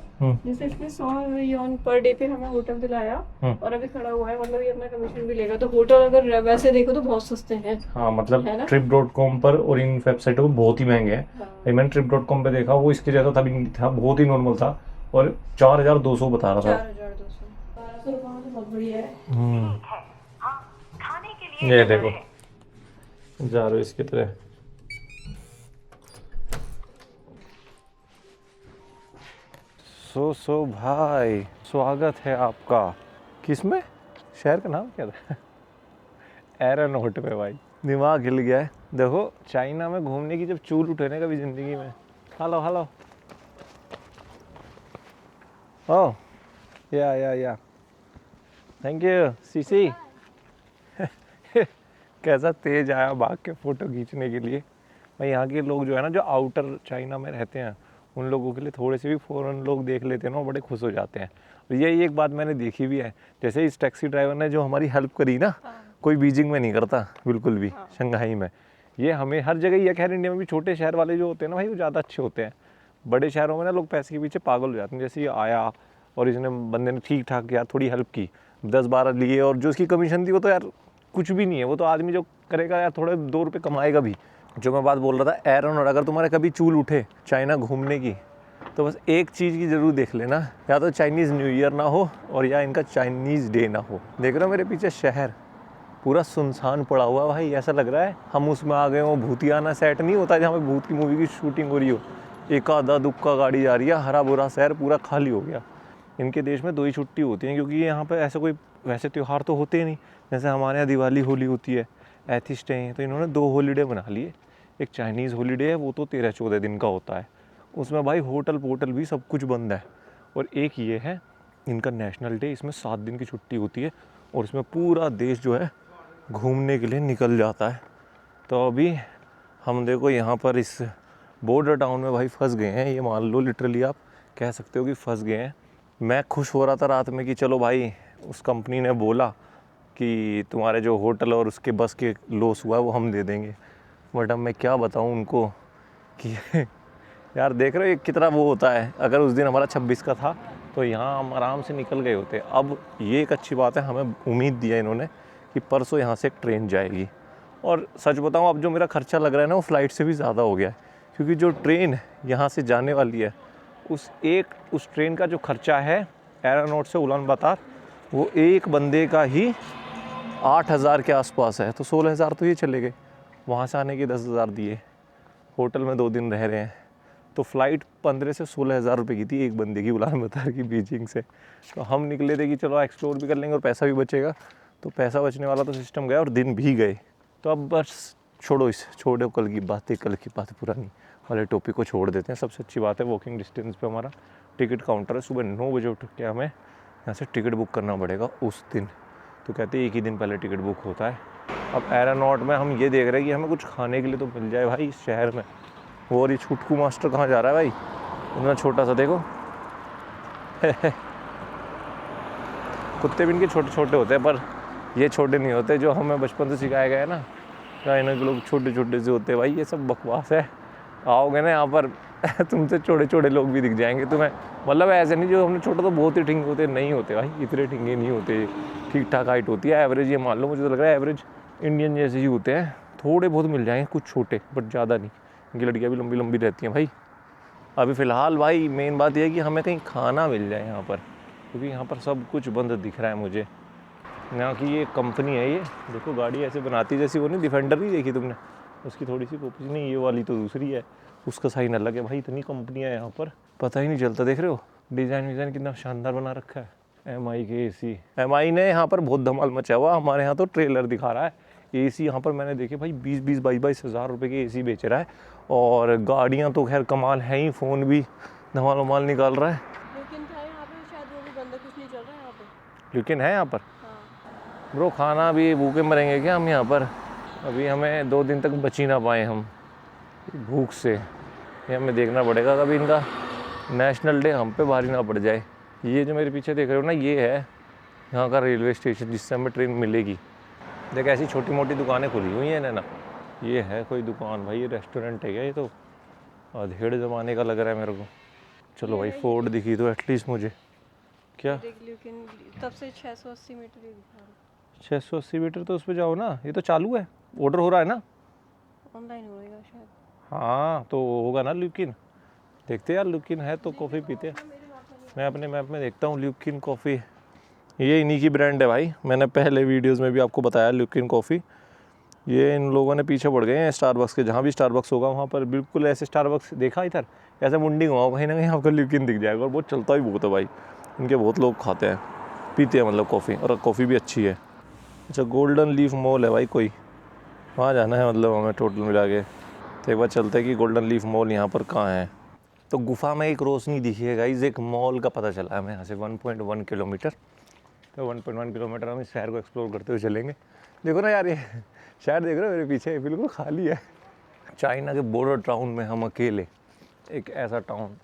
जैसे इसने 100 युआन पर डे पे हमें होटल दिलाया, और अभी खड़ा हुआ है, मतलब ये अपना कमीशन भी लेगा। तो होटल अगर वैसे देखो तो बहुत सस्ते हैं। हाँ मतलब है ना? trip.com पर और इन वेबसाइटों पर बहुत ही महंगे हैं। हाँ। मैंने trip.com पे देखा, वो इसके जैसा था भी नहीं था, बहुत ही नॉर्मल था। और 4200 बता रहा था। 4200 1200 रुपये में तो बहुत बढ़िया है। ठीक है, हाँ, खाने के लिए ये जगह देखो है। जा रहे हो इसकी तरह। सो भाई स्वागत है आपका। किसमें? शहर का नाम क्या था? एरोनॉट में भाई। दिमाग हिल गया है। देखो चाइना में घूमने की जब चूल उठेने का भी जिंदगी में। Hello hello. ओह या थैंक यू सीसी। कैसा तेज आया भाग के फ़ोटो खींचने के लिए। भाई यहाँ के लोग जो है ना, जो आउटर चाइना में रहते हैं, उन लोगों के लिए थोड़े से भी फ़ॉरेन लोग देख लेते हैं ना, वो बड़े खुश हो जाते हैं। और ये एक बात मैंने देखी भी है, जैसे इस टैक्सी ड्राइवर ने जो हमारी हेल्प करी ना, कोई बीजिंग में नहीं करता बिल्कुल भी, शंघाई में। ये हमें हर जगह, ये खैर इंडिया में भी छोटे शहर वाले जो होते हैं ना भाई, वो ज़्यादा अच्छे होते हैं। बड़े शहरों में ना लोग पैसे के पीछे पागल हो जाते हैं। जैसे ये आया और इसने बंदे ने ठीक ठाक यार थोड़ी हेल्प की, 10-12 लिए, और जो उसकी कमीशन थी वो तो यार कुछ भी नहीं है। वो तो आदमी जो करेगा यार थोड़े 2 रुपये कमाएगा भी। जो मैं बात बोल रहा था एरन, और अगर तुम्हारे कभी चूल उठे चाइना घूमने की, तो बस एक चीज़ की ज़रूर देख लेना, या तो चाइनीज़ न्यू ईयर ना हो और या इनका चाइनीज़ डे ना हो। देख रहे हो मेरे पीछे शहर पूरा सुनसान पड़ा हुआ भाई, ऐसा लग रहा है हम उसमें आ गए हो, भूतियाना सेट नहीं होता जहाँ पे भूत की मूवी की शूटिंग हो रही हो। एक आधा दुक्का गाड़ी जा रही है, हरा भरा शहर पूरा खाली हो गया। इनके देश में 2 ही छुट्टी होती हैं, क्योंकि यहाँ पे ऐसा कोई वैसे त्यौहार तो होते ही नहीं। जैसे हमारे यहाँ दिवाली होली होती है, एथिस्ट डे है, तो इन्होंने 2 हॉलीडे बना लिए। एक चाइनीज़ हॉलीडे है, वो तो 13-14 दिन का होता है। उसमें भाई होटल पोटल भी सब कुछ बंद है। और एक ये है इनका नेशनल डे, इसमें 7 दिन की छुट्टी होती है, और इसमें पूरा देश जो है घूमने के लिए निकल जाता है। तो अभी हम देखो यहाँ पर इस बॉर्डर टाउन में भाई फंस गए हैं। ये मान लो लिटरली आप कह सकते हो कि फंस गए हैं। मैं खुश हो रहा था रात में कि चलो भाई, उस कंपनी ने बोला कि तुम्हारे जो होटल और उसके बस के लॉस हुआ है वो हम दे देंगे। बट अब मैं क्या बताऊँ उनको कि यार देख रहे हो ये कितना वो होता है। अगर उस दिन हमारा 26 का था तो यहाँ हम आराम से निकल गए होते। अब ये एक अच्छी बात है, हमें उम्मीद दिया इन्होंने कि परसों यहाँ से एक ट्रेन जाएगी। और सच बताऊँ, अब जो मेरा खर्चा लग रहा है ना, वो फ़्लाइट से भी ज़्यादा हो गया है, क्योंकि जो ट्रेन यहाँ से जाने वाली है उस ट्रेन का जो खर्चा है एरोनॉट से उलानबातर, वो एक बंदे का ही 8,000 के आसपास है। तो 16,000 तो ये चले गए। वहाँ से आने के 10,000 दिए, होटल में 2 दिन रह रहे हैं। तो फ़्लाइट 15 से 16,000 रुपये की थी एक बंदे की, उलानबातर की, बीजिंग से। तो हम निकले थे कि चलो एक्सप्लोर भी कर लेंगे और पैसा भी बचेगा। तो पैसा बचने वाला तो सिस्टम गया और दिन भी गए। तो अब बस छोड़ो कल की बात पुरानी वाले टॉपिक को छोड़ देते हैं। सबसे अच्छी बात है वॉकिंग डिस्टेंस पे हमारा टिकट काउंटर है। सुबह 9 बजे उठ के हमें यहाँ से टिकट बुक करना पड़ेगा उस दिन। तो कहते हैं 1 ही दिन पहले टिकट बुक होता है। अब एरोनॉट में हम ये देख रहे हैं कि हमें कुछ खाने के लिए तो मिल जाए भाई इस शहर में। वो और ये छुटकू मास्टर कहाँ जा रहा है भाई, इतना छोटा सा देखो। कुत्ते भी इनके छोटे छोटे होते हैं, पर ये छोटे नहीं होते जो हमें बचपन से सिखाया गया है ना। चाइना के लोग छोटे छोटे से होते हैं भाई, ये सब बकवास है। आओगे ना यहाँ पर तुमसे छोटे छोटे लोग भी दिख जाएंगे तुम्हें। मतलब ऐसे नहीं जो हमने छोटा तो बहुत ही ठिंगे होते, नहीं होते भाई, इतने ठिंगे नहीं होते। ठीक ठाक हाइट होती है, एवरेज। ये मान लो, मुझे तो लग रहा है एवरेज इंडियन जैसे ही होते हैं। थोड़े बहुत मिल जाएंगे कुछ छोटे, बट ज़्यादा नहीं। इनकी लड़कियाँ भी लंबी लंबी रहती हैं भाई। अभी फ़िलहाल भाई मेन बात यह है कि हमें कहीं खाना मिल जाए यहाँ पर, क्योंकि यहाँ पर सब कुछ बंद दिख रहा है मुझे। यहाँ की ये कंपनी है, ये देखो गाड़ी ऐसे बनाती जैसी वो नहीं, डिफेंडर नहीं देखी तुमने, उसकी थोड़ी सी कॉपी। नहीं, ये वाली तो दूसरी है, उसका साइन अलग है भाई। इतनी कंपनियाँ हैं यहाँ पर, पता ही नहीं चलता। देख रहे हो डिज़ाइन कितना शानदार बना रखा है। MI के AC, MI ने यहाँ पर बहुत धमाल मचा हुआ। हमारे यहाँ तो ट्रेलर दिखा रहा है। AC यहाँ पर मैंने देखे भाई 20-20, 22-22 हज़ार रुपये के AC बेच रहा है। और गाड़ियाँ तो खैर कमाल है ही, फ़ोन भी धमाल निकाल रहा है। लेकिन था यहाँ पे शायद वो भी बंदा कुछ नहीं चल रहा है यहाँ पे। लेकिन है यहाँ पर हाँ। ब्रो, खाना भी भूखे मरेंगे क्या हम यहाँ पर? अभी हमें 2 दिन तक बच ही ना पाए हम भूख से। ये हमें देखना पड़ेगा कभी इनका नेशनल डे हम पे भारी ना पड़ जाए। ये जो मेरे पीछे देख रहे हो ना, ये है यहाँ का रेलवे स्टेशन जिससे हमें ट्रेन मिलेगी। देख ऐसी छोटी मोटी दुकानें खुली हुई हैं ना। ये है कोई दुकान भाई, ये रेस्टोरेंट है क्या? ये तो अधेड़ ज़माने का लग रहा है मेरे को। चलो भाई फोर्ड दिखी तो एटलीस्ट मुझे। क्या लेकिन तब से 680 मीटर ही दिखा रहा है। 680 मीटर तो उस पर जाओ ना, ये तो चालू है, ऑर्डर हो रहा है ना, ऑनलाइन हो रहेगा शायद। हाँ तो होगा ना। लेकिन देखते यार, लेकिन है तो कॉफ़ी पीते हैं। मेरे हाथ में नहीं मैं अपने मैप में देखता हूँ ल्यूकिन कॉफ़ी, ये इन्हीं की ब्रांड है भाई। मैंने पहले वीडियोज़ में भी आपको बताया ल्यूकिन कॉफ़ी। ये इन लोगों ने पीछे पड़ गए हैं स्टारबक्स के। जहाँ भी स्टारबक्स होगा वहाँ पर बिल्कुल ऐसे स्टारबक्स देखा इधर ऐसे मुंडी घुमाओ कहीं ना कहीं आपको ल्यूकिन दिख जाएगा। और बहुत चलता भी बहुत है भाई, इनके बहुत लोग खाते हैं पीते हैं मतलब कॉफ़ी, और कॉफ़ी भी अच्छी है। अच्छा गोल्डन लीफ मॉल है भाई कोई, वहाँ जाना है मतलब हमें टोटल मिला के। तो एक बार चलते हैं कि गोल्डन लीफ मॉल यहाँ पर कहाँ है। तो गुफा में एक रोशनी दिखी है गाइस, एक मॉल का पता चला है हमें यहाँ से 1.1 किलोमीटर। तो 1.1 किलोमीटर हम इस शहर को एक्सप्लोर करते हुए चलेंगे। देखो ना यार ये शहर देख रहे हो मेरे पीछे बिल्कुल खाली है। चाइना के बॉर्डर टाउन में हम अकेले, एक ऐसा टाउन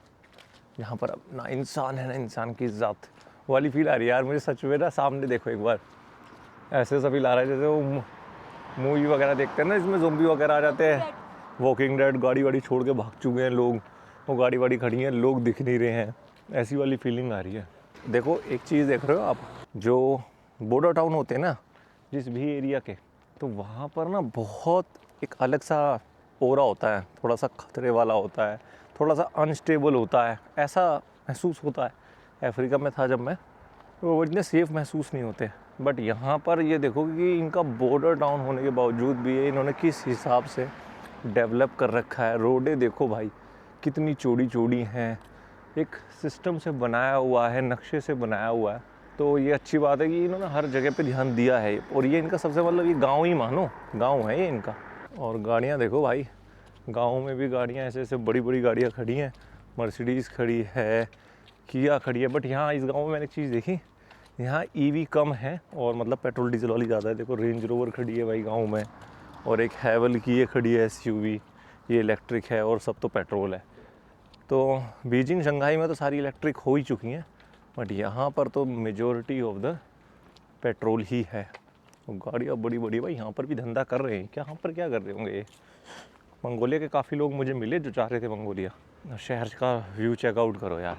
जहाँ पर अब ना इंसान है ना इंसान की ज़ात वाली फील आ रही है यार मुझे सच में ना। सामने देखो एक बार, ऐसे सा फील आ रहा है जैसे वो मूवी वगैरह देखते हैं ना, इसमें ज़ोंबी वगैरह आ जाते हैं, वॉकिंग डेड, गाड़ी वाड़ी छोड़ के भाग चुके हैं लोग, वो गाड़ी वाड़ी खड़ी हैं, लोग दिख नहीं रहे हैं, ऐसी वाली फीलिंग आ रही है। देखो एक चीज़ देख रहे हो आप, जो बॉर्डर टाउन होते हैं ना जिस भी एरिया के, तो वहाँ पर ना बहुत एक अलग सा ओरा होता है, थोड़ा सा खतरे वाला होता है, थोड़ा सा अनस्टेबल होता है, ऐसा महसूस होता है। अफ्रीका में था जब मैं, तो वो इतने सेफ़ महसूस नहीं होते। बट यहाँ पर ये देखो कि इनका बॉर्डर टाउन होने के बावजूद भी ये इन्होंने किस हिसाब से डेवलप कर रखा है। रोडें देखो भाई कितनी चौड़ी चौड़ी हैं, एक सिस्टम से बनाया हुआ है, नक्शे से बनाया हुआ है। तो ये अच्छी बात है कि इन्होंने हर जगह पे ध्यान दिया है। और ये इनका सबसे मतलब ये गांव ही मानो, गांव है ये इनका। और गाड़ियाँ देखो भाई, गांव में भी गाड़ियाँ ऐसे ऐसे बड़ी बड़ी गाड़ियाँ खड़ी हैं, मर्सिडीज़ खड़ी है, किया खड़ी है। बट यहाँ इस गाँव में मैंने एक चीज़ देखी, यहाँ ईवी कम है और मतलब पेट्रोल डीजल वाली ज़्यादा है। देखो रेंज रोवर खड़ी है भाई गाँव में, और एक हैवल की ये खड़ी है SUV, ये इलेक्ट्रिक है, और सब तो पेट्रोल है। तो बीजिंग शंघाई में तो सारी इलेक्ट्रिक हो ही चुकी हैं, बट यहाँ पर तो मेजॉरिटी ऑफ द पेट्रोल ही है। गाड़ियाँ बड़ी बड़ी भाई, यहाँ पर भी धंधा कर रहे हैं क्या, यहाँ पर क्या कर रहे होंगे ये। मंगोलिया के काफ़ी लोग मुझे मिले जो जा रहे थे मंगोलिया। शहर का व्यू चेकआउट करो यार,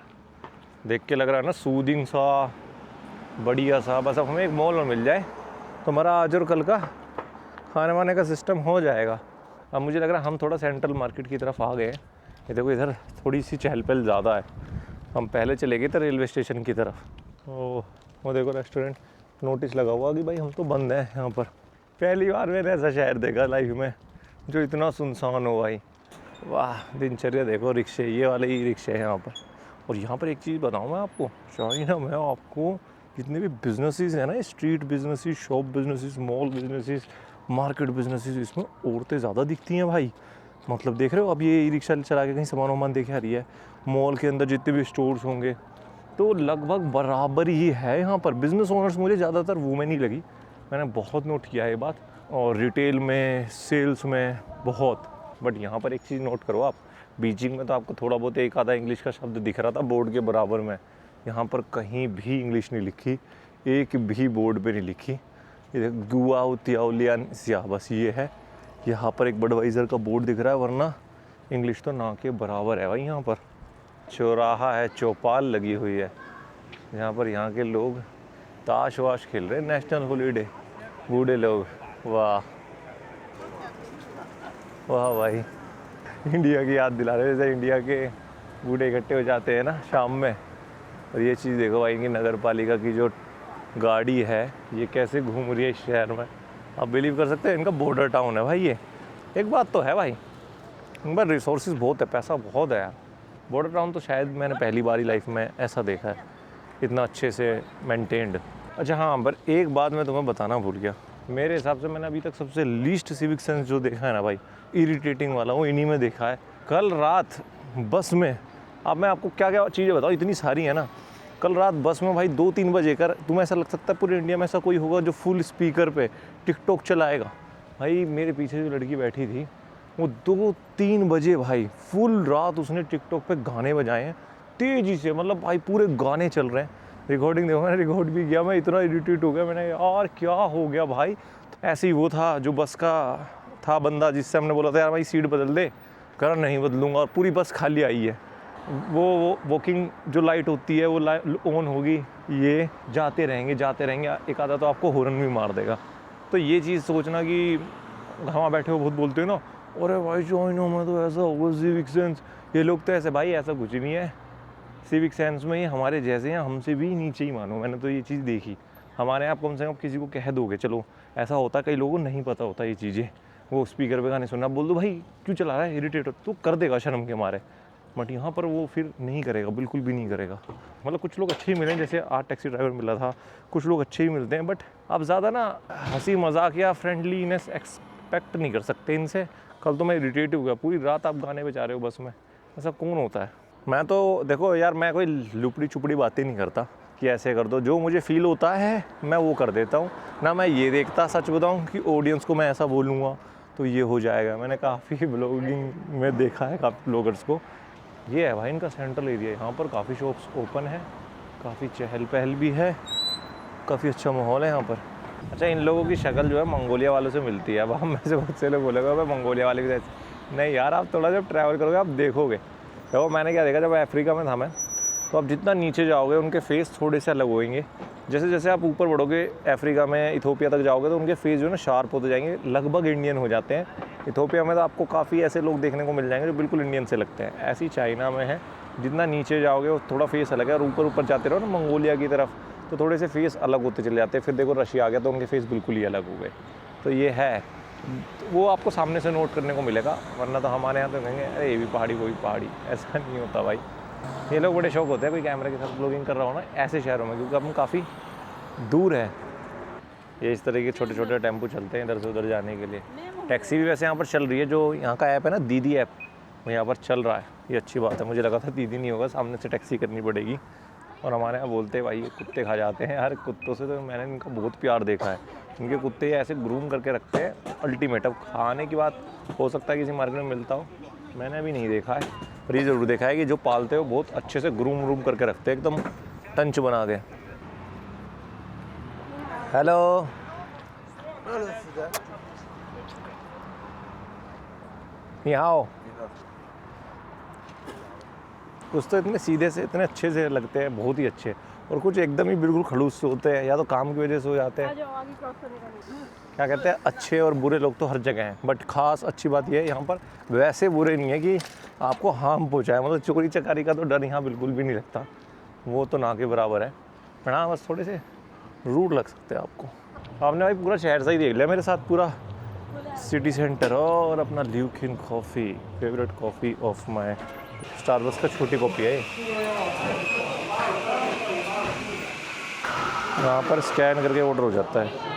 देख के लग रहा है ना सूदिंग सा, बढ़िया सा। बस अब हमें एक मॉल में मिल जाए तो हमारा आज और कल का खाने वाने का सिस्टम हो जाएगा। अब मुझे लग रहा है हम थोड़ा सेंट्रल मार्केट की तरफ आ गए हैं। ये देखो इधर थोड़ी सी चहल पहल ज़्यादा है, हम पहले चले गए थे रेलवे स्टेशन की तरफ। वो देखो रेस्टोरेंट, नोटिस लगा हुआ कि भाई हम तो बंद हैं यहाँ पर। पहली बार मैंने ऐसा शहर देखा लाइफ में जो इतना सुनसान हो भाई। वाह दिनचर्या देखो, रिक्शे, ये वाले ही रिक्शे हैं यहाँ पर। और यहाँ पर एक चीज़ बताऊँ मैं आपको, चाइना में आपको जितने भी बिजनेसेस हैं ना, street businesses, shop businesses, mall businesses, market businesses, इसमें औरतें ज़्यादा दिखती हैं भाई। मतलब देख रहे हो, अब ये ई रिक्शा चला के कहीं सामान वामान देखे आ रही है। मॉल के अंदर जितने भी स्टोर्स होंगे तो लगभग बराबर ही है यहाँ पर। बिज़नेस ओनर्स मुझे ज़्यादातर वुमेन ही लगी, मैंने बहुत नोट किया है ये बात। और रिटेल में, सेल्स में बहुत। बट यहाँ पर एक चीज़ नोट करो आप, बीजिंग में तो आपको थोड़ा बहुत एक आधा इंग्लिश का शब्द दिख रहा था बोर्ड के बराबर में, यहाँ पर कहीं भी इंग्लिश नहीं लिखी, एक भी बोर्ड पे नहीं लिखी। ये गुआओ तियाओलियन सिया, बस ये है। यहाँ पर एक बडवाइज़र का बोर्ड दिख रहा है, वरना इंग्लिश तो ना के बराबर है भाई। यहाँ पर चौराहा है, चौपाल लगी हुई है, यहाँ पर यहाँ के लोग ताश वाश खेल रहे हैं, नेशनल हॉलीडे। बूढ़े लोग, वाह वाह भाई, इंडिया की याद दिला रहे, जैसे इंडिया के बूढ़े इकट्ठे हो जाते हैं ना शाम में। और ये चीज़ देखो भाई, इनकी नगर पालिका की जो गाड़ी है ये कैसे घूम रही है इस शहर में। आप बिलीव कर सकते हैं, इनका बॉर्डर टाउन है भाई ये। एक बात तो है भाई, इन पर रिसोर्सेज बहुत है, पैसा बहुत है यार। बॉर्डर टाउन तो शायद मैंने पहली बार ही लाइफ में ऐसा देखा है, इतना अच्छे से मेंटेन्ड। अच्छा हाँ, पर एक बात मैं तुम्हें बताना भूल गया। मेरे हिसाब से मैंने अभी तक सबसे लीस्ट सिविक सेंस जो देखा है ना भाई, इरिटेटिंग वाला, वो इन्हीं में देखा है। कल रात बस में, अब मैं आपको क्या क्या चीज़ें बताऊँ, इतनी सारी है ना। कल रात बस में भाई 2-3 बजे कर, तुम्हें ऐसा लग सकता है पूरे इंडिया में ऐसा कोई होगा जो फुल स्पीकर पे टिकटॉक चलाएगा। भाई मेरे पीछे जो लड़की बैठी थी, वो 2-3 बजे भाई फुल रात उसने टिकटॉक पे गाने बजाए हैं तेज़ी से। मतलब भाई पूरे गाने चल रहे हैं। रिकॉर्डिंग देखो, मैंने रिकॉर्ड भी किया, मैं इतना इरिटेट हो गया, मैंने यार क्या हो गया भाई। ऐसे ही वो था जो बस का था बंदा, जिससे हमने बोला था यार भाई सीट बदल दे, कह नहीं बदलूँगा, और पूरी बस खाली आई है। वो वॉकिंग जो लाइट होती है वो ऑन होगी, ये जाते रहेंगे, एक आधा तो आपको हॉर्न भी मार देगा। तो ये चीज़ सोचना कि वहाँ बैठे हो बहुत बोलते हो ना, अरे भाई चाइना में तो ऐसा होगा सिविक सेंस, ये लोग तो ऐसे, भाई ऐसा कुछ नहीं है। सिविक सेंस में ये हमारे जैसे हैं, हमसे भी नीचे ही मानो। मैंने तो ये चीज़ देखी। हमारे यहाँ आप कम से कम किसी को कह दोगे, चलो ऐसा होता, कई लोगों को नहीं पता होता ये चीज़ें, वो स्पीकर पे गाने सुनना, बोल दो भाई क्यों चला रहा है, इरिटेट तो कर देगा शर्म के मारे। बट यहाँ पर वो फिर नहीं करेगा, बिल्कुल भी नहीं करेगा। मतलब कुछ लोग अच्छे ही मिले, जैसे आज टैक्सी ड्राइवर मिला था, कुछ लोग अच्छे ही मिलते हैं, बट आप ज़्यादा ना हंसी मजाक या फ्रेंडलीनेस एक्सपेक्ट नहीं कर सकते इनसे। कल तो मैं इरिटेट हो गया, पूरी रात आप गाने बजा रहे हो बस में, ऐसा कौन होता है। मैं तो देखो यार, मैं कोई लुपड़ी चुपड़ी बातें नहीं करता कि ऐसे कर दो, जो मुझे फील होता है मैं वो कर देता हूँ ना। मैं ये देखता, सच बताऊँ, कि ऑडियंस को मैं ऐसा बोलूँगा तो ये हो जाएगा। मैंने काफ़ी ब्लॉगिंग में देखा है काफ़ी ब्लॉगर्स को। ये है भाई इनका सेंट्रल एरिया, यहाँ पर काफ़ी शॉप्स ओपन है, काफ़ी चहल पहल भी है, काफ़ी अच्छा माहौल है यहाँ पर। अच्छा, इन लोगों की शक्ल जो है मंगोलिया वालों से मिलती है। अब हम में से बहुत से लोग बोलेगा भाई मंगोलिया वाले भी जैसे, नहीं यार, आप थोड़ा जब ट्रैवल करोगे आप देखोगे। देखो मैंने क्या देखा, जब अफ्रीका में था मैं, तो आप जितना नीचे जाओगे उनके फेस थोड़े से अलग होंगे। जैसे जैसे आप ऊपर बढ़ोगे, अफ्रीका में इथोपिया तक जाओगे, तो उनके फेस जो है ना शार्प होते जाएंगे, लगभग इंडियन हो जाते हैं। इथोपिया में तो आपको काफ़ी ऐसे लोग देखने को मिल जाएंगे जो बिल्कुल इंडियन से लगते हैं। ऐसे ही चाइना में है, जितना नीचे जाओगे वो थोड़ा फेस अलग है, और ऊपर ऊपर जाते रहो ना मंगोलिया की तरफ, तो थोड़े से फेस अलग होते चले जाते हैं। फिर देखो रशिया आ गया तो उनके फेस बिल्कुल ही अलग हो गए। तो ये है, वो आपको सामने से नोट करने को मिलेगा, वरना तो हमारे यहाँ तो कहेंगे अरे ये भी पहाड़ी वो भी पहाड़ी। ऐसा नहीं होता भाई। ये लोग बड़े शौक होते हैं कोई कैमरे के साथ ब्लॉगिंग कर रहा हो ना ऐसे शहरों में, क्योंकि हम काफ़ी दूर है। ये इस तरह के छोटे छोटे टेम्पो चलते हैं इधर से उधर जाने के लिए। टैक्सी भी वैसे यहाँ पर चल रही है, जो यहाँ का ऐप है ना दीदी ऐप, वो यहाँ पर चल रहा है। ये अच्छी बात है, मुझे लगा था दीदी नहीं होगा, सामने से टैक्सी करनी पड़ेगी। और हमारे यहाँ बोलते हैं भाई ये कुत्ते खा जाते हैं यार, कुत्तों से तो मैंने इनका बहुत प्यार देखा है। इनके कुत्ते ऐसे ग्रूम करके रखते हैं अल्टीमेट। अब खाने की बात हो सकता है किसी मार्केट में मिलता हो, मैंने अभी नहीं देखा है, पर ये ज़रूर देखा है कि जो पालते हो बहुत अच्छे से ग्रूम व्रूम करके रखते हैं, एकदम टंच बना के। हेलो, यहाँ आओ। कुछ तो इतने सीधे से इतने अच्छे से लगते हैं, बहुत ही अच्छे, और कुछ एकदम ही बिल्कुल खड़ूस से होते हैं, या तो काम की वजह से हो जाते हैं। क्या कहते हैं, अच्छे और बुरे लोग तो हर जगह हैं, बट ख़ास अच्छी बात यह है यहाँ पर वैसे बुरे नहीं है कि आपको हार्म पहुँचाए। मतलब चोरी चकारी का तो डर यहाँ बिल्कुल भी नहीं लगता, वो तो ना के बराबर है। पर हाँ, बस थोड़े से रूड लग सकते हैं आपको। आपने भाई पूरा शहर से ही देख लिया मेरे साथ, पूरा सिटी सेंटर और अपना ल्यूकिन coffee, favourite coffee of my, Starbucks का छोटी कॉफ़ी है। यहाँ पर स्कैन करके ऑर्डर हो जाता है।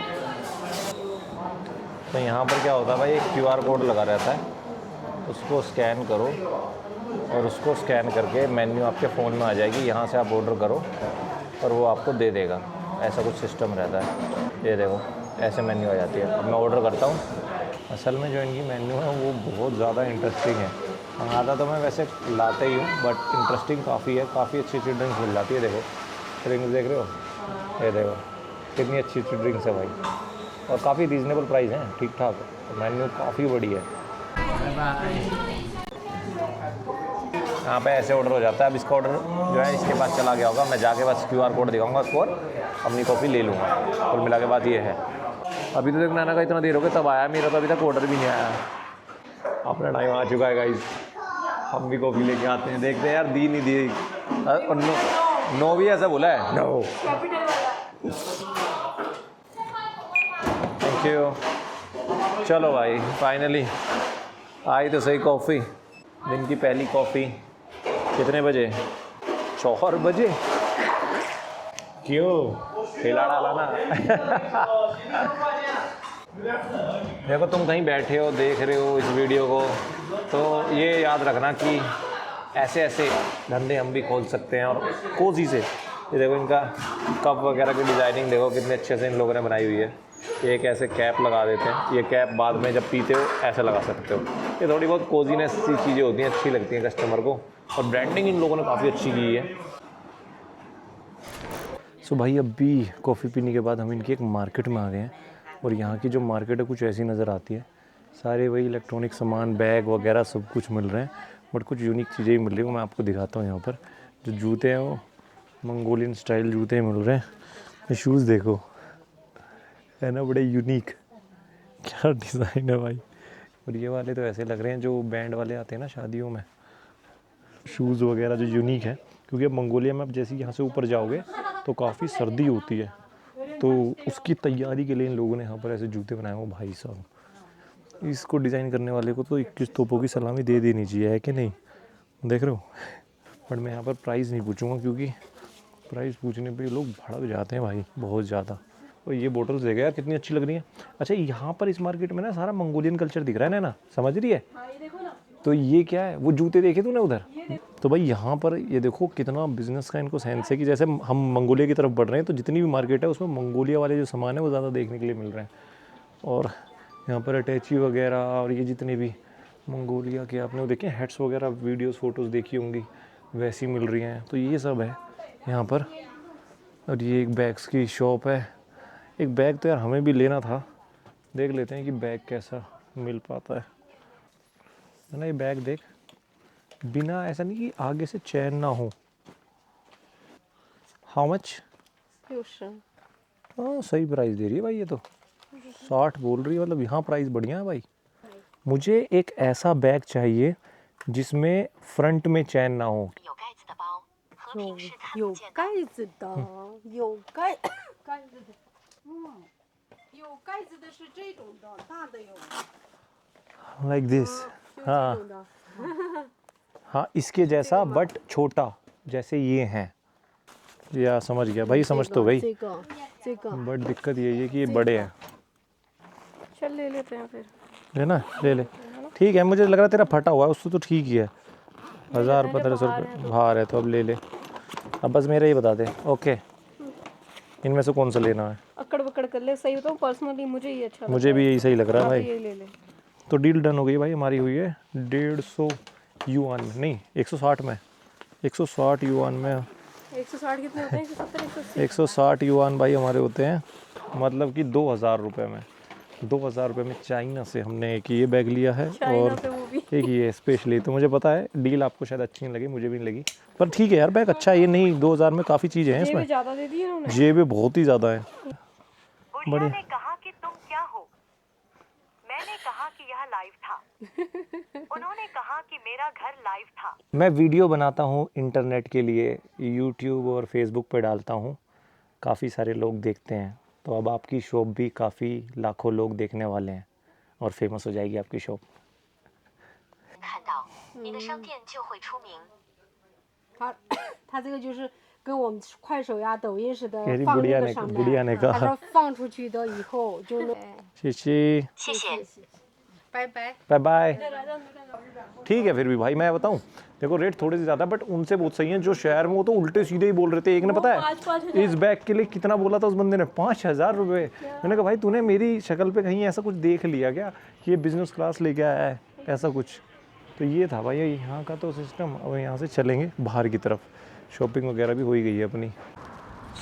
तो यहाँ पर क्या होता है भाई, एक QR कोड लगा रहता है, उसको स्कैन करो और उसको स्कैन करके मेन्यू आपके फ़ोन में आ जाएगी, यहाँ से आप ऑर्डर करो और वो आपको दे देगा। ऐसा कुछ सिस्टम रहता है। ये देखो ऐसे मेन्यू आ जाती है। अब मैं ऑर्डर करता हूँ। असल में जो इनकी मेन्यू है वो बहुत ज़्यादा इंटरेस्टिंग है। मंगाता तो मैं वैसे लाते ही हूँ, बट इंटरेस्टिंग काफ़ी है। काफ़ी अच्छी अच्छी ड्रिंक्स मिल जाती है। देखो ड्रिंक्स देख रहे हो, ये देखो कितनी अच्छी अच्छी ड्रिंक्स है भाई, और काफ़ी रीज़नेबल प्राइस हैं, ठीक ठाक। तो मेन्यू काफ़ी बढ़िया है। यहाँ पे ऐसे ऑर्डर हो जाता है। अब इसका ऑर्डर जो है इसके पास चला गया होगा, मैं जाके बस QR कोड दिखाऊंगा उसको और अपनी कॉफ़ी ले लूँगा। कुल मिला के बात ये है। अभी तो देख नाना का इतना देर हो गया तब आया, मेरा तो अभी तक ऑर्डर भी नहीं आया। अपना टाइम आ चुका है गाइस, हम भी कॉफ़ी लेके आते हैं। देखते हैं यार दी नहीं दी, और नो भी ऐसा बोला है, नो। Thank you. चलो भाई फाइनली आई तो सही कॉफ़ी, दिन की पहली कॉफ़ी। कितने बजे? 4 बजे। क्यों ठेला डाला ना? देखो तुम कहीं बैठे हो देख रहे हो इस वीडियो को, तो ये याद रखना कि ऐसे ऐसे धंधे हम भी खोल सकते हैं, और कोजी से। ये देखो इनका कप वगैरह की डिज़ाइनिंग देखो कितने अच्छे से इन लोगों ने बनाई हुई है। एक ऐसे कैप लगा देते हैं, ये कैप बाद में जब पीते हो ऐसे लगा सकते हो। ये थोड़ी बहुत कोजीनेस सी चीज़ें होती हैं, अच्छी लगती हैं कस्टमर को, और ब्रांडिंग इन लोगों ने काफ़ी अच्छी की है। सो भाई अभी कॉफ़ी पीने के बाद हम इनकी एक मार्केट में आ गए हैं, और यहाँ की जो मार्केट है कुछ ऐसी नज़र आती है। सारे वही इलेक्ट्रॉनिक सामान, बैग वगैरह सब कुछ मिल रहे हैं, बट कुछ यूनिक चीज़ें भी मिल रही हैं। मैं आपको दिखाता हूँ। यहाँ पर जो जूते हैं वो मंगोलियन स्टाइल जूते मिल रहे हैं। ये शूज़ देखो, है ना, बड़े यूनिक, क्या डिज़ाइन है भाई। और ये वाले तो ऐसे लग रहे हैं जो बैंड वाले आते हैं ना शादियों में, शूज़ वगैरह जो यूनिक है, क्योंकि अब मंगोलिया में अब जैसे यहाँ से ऊपर जाओगे तो काफ़ी सर्दी होती है, तो उसकी तैयारी के लिए इन लोगों ने यहाँ पर ऐसे जूते बनाए हो। भाई साहब, इसको डिज़ाइन करने वाले को तो 21 तोपों की सलामी दे देनी चाहिए, है कि नहीं? देख रहे हो। बट मैं यहाँ पर प्राइस नहीं पूछूंगा, क्योंकि प्राइस पूछने पे लोग भड़क जाते हैं भाई, बहुत ज़्यादा। और ये बोटल्स देखा यार कितनी अच्छी लग रही हैं। अच्छा, यहाँ पर इस मार्केट में ना सारा मंगोलियन कल्चर दिख रहा है ना, समझ रही है? तो ये क्या है, वो जूते देखे तूने उधर? तो भाई यहाँ पर ये देखो कितना बिजनेस का इनको सेंस है कि जैसे हम मंगोलिया की तरफ बढ़ रहे हैं तो जितनी भी मार्केट है उसमें मंगोलिया वाले जो सामान है वो ज़्यादा देखने के लिए मिल रहे हैं। और यहाँ पर अटैची वगैरह और ये जितने भी मंगोलिया के आपने वो देखे हेड्स वगैरह, वीडियोस फोटोज़ देखी होंगी, वैसी मिल रही हैं। तो ये सब है यहाँ पर। और ये एक बैग्स की शॉप है। एक बैग तो यार हमें भी लेना था, देख लेते हैं कि बैग कैसा मिल पाता है ना। ये बैग देख, बिना ऐसा नहीं कि आगे से चैन ना हो। How much? हाँ, सही प्राइस दे रही है भाई। ये तो 60 बोल रही है, मतलब यहाँ प्राइस बढ़िया है भाई। मुझे एक ऐसा बैग चाहिए जिसमें फ्रंट में चैन ना हो। 有盖子的，有盖子的，有盖子的是这种的，大的有。 लाइक दिस। हाँ हाँ, इसके जैसा बट छोटा, जैसे ये हैं। या समझ गया भाई, समझ तो गई। 这个 बट दिक्कत यही है कि ये बड़े हैं। चल ले लेते हैं फिर। है ना, ले ले। ठीक है, मुझे लग रहा है तेरा फटा हुआ है, उससे तो ठीक ही है। 1000-1500 रुपये भार है तो अब ले ले। अब बस मेरा ही बता दे। ओके, इनमें से कौन सा लेना है? अकड़ बकड़ कर ले। सही बताऊं, पर्सनली मुझे ये अच्छा लगता मुझे भी यही सही लग रहा है है। भाई। ये ले ले। तो डील डन हो गई भाई हमारी, हुई है 150 युआन में, नहीं 160 में, 160 युआन में। 160 कितने होते हैं? 170, 180। 160 युआन भाई हमारे होते हैं, मतलब कि 2000 रुपये में। 2000 रुपये में चाइना से हमने एक ये बैग लिया है और पे वो भी। एक ये स्पेशली। तो मुझे पता है डील आपको शायद अच्छी नहीं लगी, मुझे भी नहीं लगी, पर ठीक है यार, बैग अच्छा है। ये नहीं, 2000 में काफ़ी चीज़ें हैं ये भी इसमें। ज्यादा दे दिए उन्होंने। जेबें बहुत ही ज़्यादा हैं। बुढ़िया बढ़िया। ने कहा कि तुम क्या हो? मैंने कहा कि यह लाइव था। उन्होंने कहा कि मेरा घर लाइव था। मैं वीडियो बनाता हूँ इंटरनेट के लिए, यूट्यूब और फेसबुक पे डालता हूँ, काफ़ी सारे लोग देखते हैं। तो अब आपकी शॉप भी काफ़ी लाखों लोग देखने वाले हैं और फेमस हो जाएगी आपकी शॉप। 看到你的商店就会出名。它这个就是跟我们快手呀、抖音似的 कह रही 放那 बुढ़िया 个 ने 上 बुढ़िया 面， ने 它 कहा। 说放出去的以后就能。 शीशी 谢谢。 拜拜。 बाय बाय। ठीक है, फिर भी भाई मैं बताऊं, देखो रेट थोड़े से ज़्यादा, बट उनसे बहुत सही हैं। जो शहर में वो तो उल्टे सीधे ही बोल रहे थे। एक ने पता है इस बैग के लिए कितना बोला था उस बंदे ने? 5000 रुपये। मैंने कहा भाई तूने मेरी शक्ल पे कहीं ऐसा कुछ देख लिया क्या कि ये बिजनेस क्लास लेके आया है, ऐसा कुछ? तो ये था भाई यहाँ का तो सिस्टम। अब यहाँ से चलेंगे बाहर की तरफ, शॉपिंग वगैरह भी हो ही गई है अपनी।